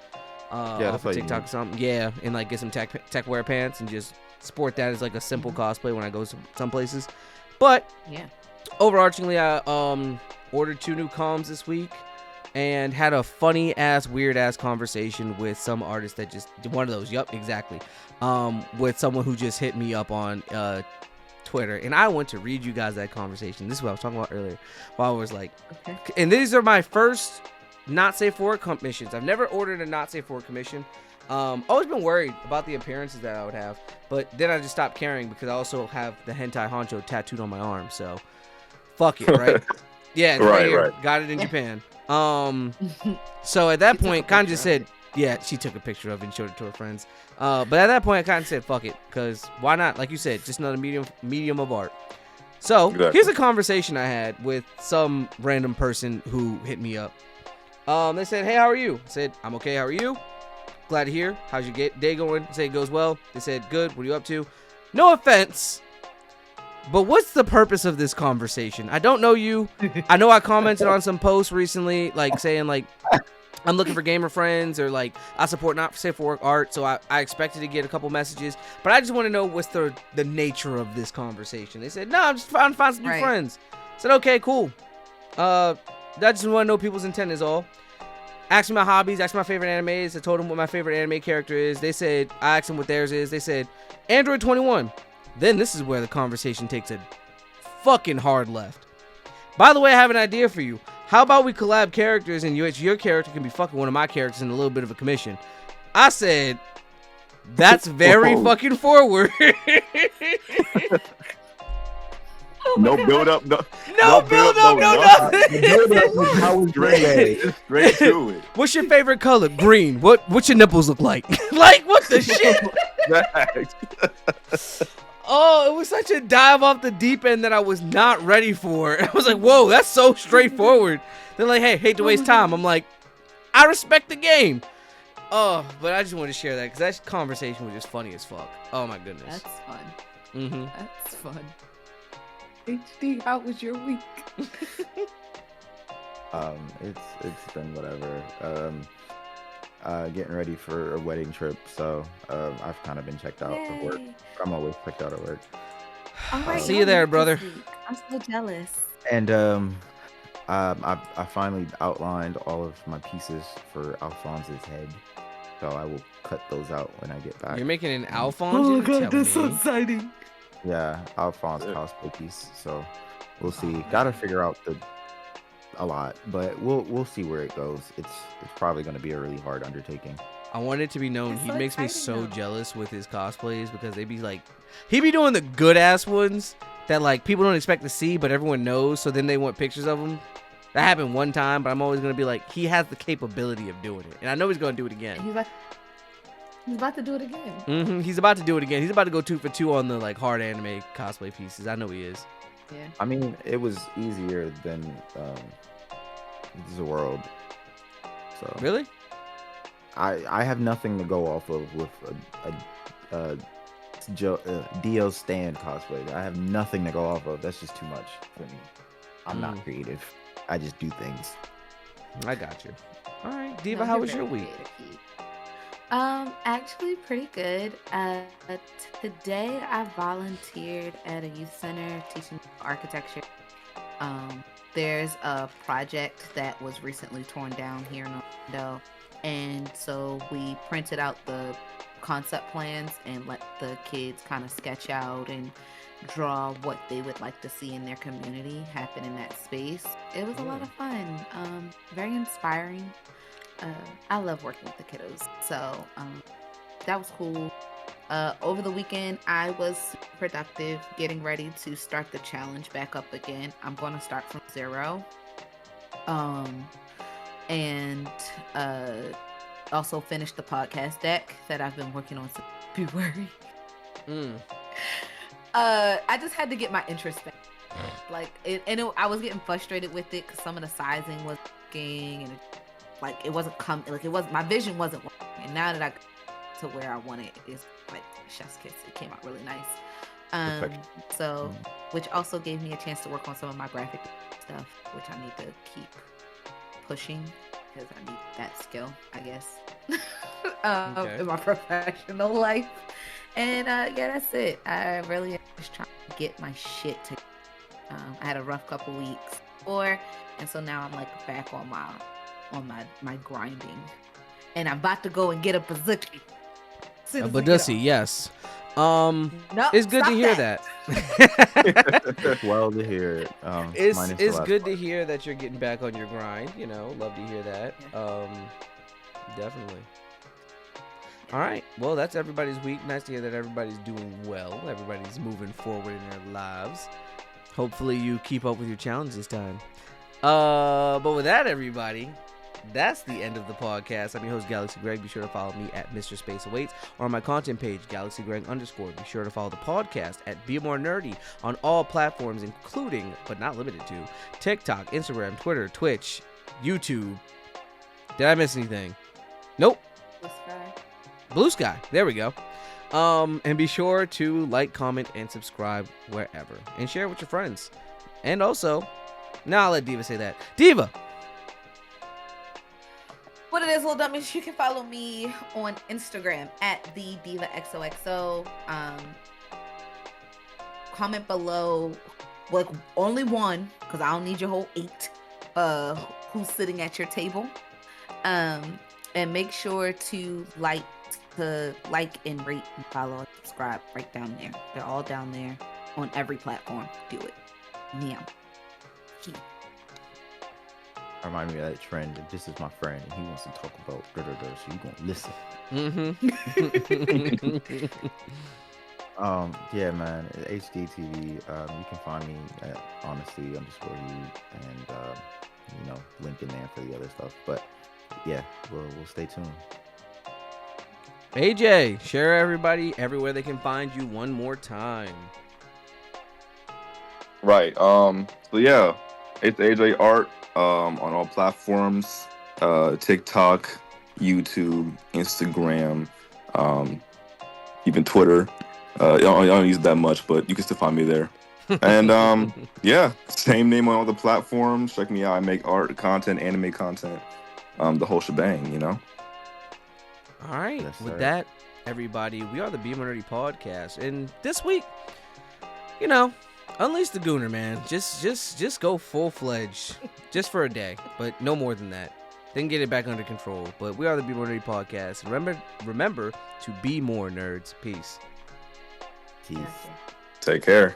That's Off what of you TikTok need. or something. Yeah, and like get some tech wear pants and just sport that as like a simple cosplay when I go some places. But yeah. overarchingly, I ordered 2 new comms this week and had a funny ass, weird ass conversation with some artist that just one of those. Yup, exactly. With someone who just hit me up on Twitter, and I want to read you guys that conversation. This is what I was talking about earlier. While I was like, Okay. and these are my first not safe for work commissions. I've never ordered a not safe for work commission. Always been worried about the appearances that I would have, but then I just stopped caring because I also have the hentai honcho tattooed on my arm. So, fuck it, right? Yeah, it's right here. Right. Got it in Japan. So at that She took point, a kind of picture just of said, yeah, she took a picture of it and showed it to her friends. But at that point, I kind of said, fuck it, because why not? Like you said, just another medium of art. So Exactly. here's a conversation I had with some random person who hit me up. They said, hey, how are you? I said, I'm okay. How are you? Glad to hear. How's your day going? I said, it goes well. They said, good. What are you up to? No offense, but what's the purpose of this conversation? I don't know you. I know I commented on some posts recently, like saying like I'm looking for gamer friends, or like I support not safe for work art. So I expected to get a couple messages, but I just want to know what's the nature of this conversation. They said, no, I'm just trying to find some new Right. friends. I said, okay, cool. I just want to know people's intent is all. Asked me my hobbies, asked me my favorite animes. I told them what my favorite anime character is. They said, I asked them what theirs is. They said, Android 21. Then this is where the conversation takes a fucking hard left. By the way, I have an idea for you. How about we collab characters and your character can be fucking one of my characters in a little bit of a commission? I said, that's very fucking forward. Oh my No God. build up, no build up, no nothing. How was your day? straight to it. What's your favorite color? Green. What's your nipples look like? Like, what the shit? Oh, it was such a dive off the deep end that I was not ready for. I was like, whoa, that's so straightforward. They're like, hey, hate to waste time. I'm like, I respect the game. Oh, but I just wanted to share that because that conversation was just funny as fuck. Oh my goodness. That's fun. Mm-hmm. That's fun. HD, how was your week? It's been whatever. Getting ready for a wedding trip, so I've kind of been checked out of work. Yay. I'm always checked out of work. All right, See you y'all there, week brother. this week. I'm so jealous. And I finally outlined all of my pieces for Alphonse's head, so I will cut those out when I get back. You're making an Alphonse? You didn't tell me. exciting. Yeah, Alphonse cosplay piece. So we'll see. Gotta figure out a lot, but we'll see where it goes. It's probably gonna be a really hard undertaking. I want it to be known. It's He so makes me exciting, so though. jealous with his cosplays because they be like, he be doing the good ass ones that like people don't expect to see, but everyone knows. So then they want pictures of him. That happened one time, but I'm always gonna be like, he has the capability of doing it, and I know he's gonna do it again. He's like, He's about to do it again. He's about to do it again. He's about to go 2 for 2 on the like hard anime cosplay pieces. I know he is. Yeah. I mean, it was easier than the world. So Really? I have nothing to go off of with a Dio stand cosplay. I have nothing to go off of. That's just too much for me. I'm not creative. I just do things. I got you. All right, Diva, No, how you're was your very week? creative, Keith. Actually pretty good. Today I volunteered at a youth center teaching architecture. There's a project that was recently torn down here in Orlando, and so we printed out the concept plans and let the kids kind of sketch out and draw what they would like to see in their community happen in that space. It was a lot of fun. Very inspiring. I love working with the kiddos, so that was cool. Over the weekend, I was super productive, getting ready to start the challenge back up again. I'm going to start from 0. And also finish the podcast deck that I've been working on since February. I just had to get my interest back. I was getting frustrated with it because some of the sizing was working, and it wasn't my vision wasn't working. And now that I got to where I want it, it's like chef's kiss. It came out really nice. So, which also gave me a chance to work on some of my graphic stuff, which I need to keep pushing because I need that skill, I guess, in my professional life. And yeah, that's it. I really am just trying to get my shit together. I had a rough couple weeks before, and so now I'm like back on my grinding, and I'm about to go and get a bazooki. A badussy, yes. No, It's good to hear that. Well to hear it. It's good to hear that you're getting back on your grind. Love to hear that. Definitely. All right. Well, that's everybody's week. Nice to hear that everybody's doing well. Everybody's moving forward in their lives. Hopefully you keep up with your challenge this time. But with that, everybody, that's the end of the podcast. I'm your host, Galaxy Greg. Be sure to follow me at Mr. Space Awaits or on my content page, GalaxyGreg_. Be sure to follow the podcast at Be More Nerdy on all platforms, including, but not limited to, TikTok, Instagram, Twitter, Twitch, YouTube. Did I miss anything? Nope. Blue Sky. There we go. And be sure to like, comment, and subscribe wherever. And share with your friends. And also, now I'll let Diva say that. Diva! What it is, little dummies, you can follow me on Instagram at the Diva XOXO. Comment below, like only one, because I don't need your whole 8. Who's sitting at your table? And make sure to like and rate and follow and subscribe right down there. They're all down there on every platform. Do it. Meow. Remind me of that trend. This is my friend, and he wants to talk about so you gonna listen. Yeah, man. HD TV. You can find me at honesty_you, and link in there for the other stuff. But yeah, we'll stay tuned. AJ, share everybody everywhere they can find you one more time. Right. So yeah, it's AJ Art on all platforms, TikTok, YouTube, Instagram, even Twitter. I don't use it that much, but you can still find me there. And yeah, same name on all the platforms. Check me out. I make art content, anime content, the whole shebang, All right. Yes, with sir. that, everybody, we are the Be More Nerdy podcast, and this week, unleash the Gooner, man. Just go full-fledged, just for a day, but no more than that. Then get it back under control. But we are the Be More Nerdy podcast. Remember to be more nerds. Peace. Peace. Take care.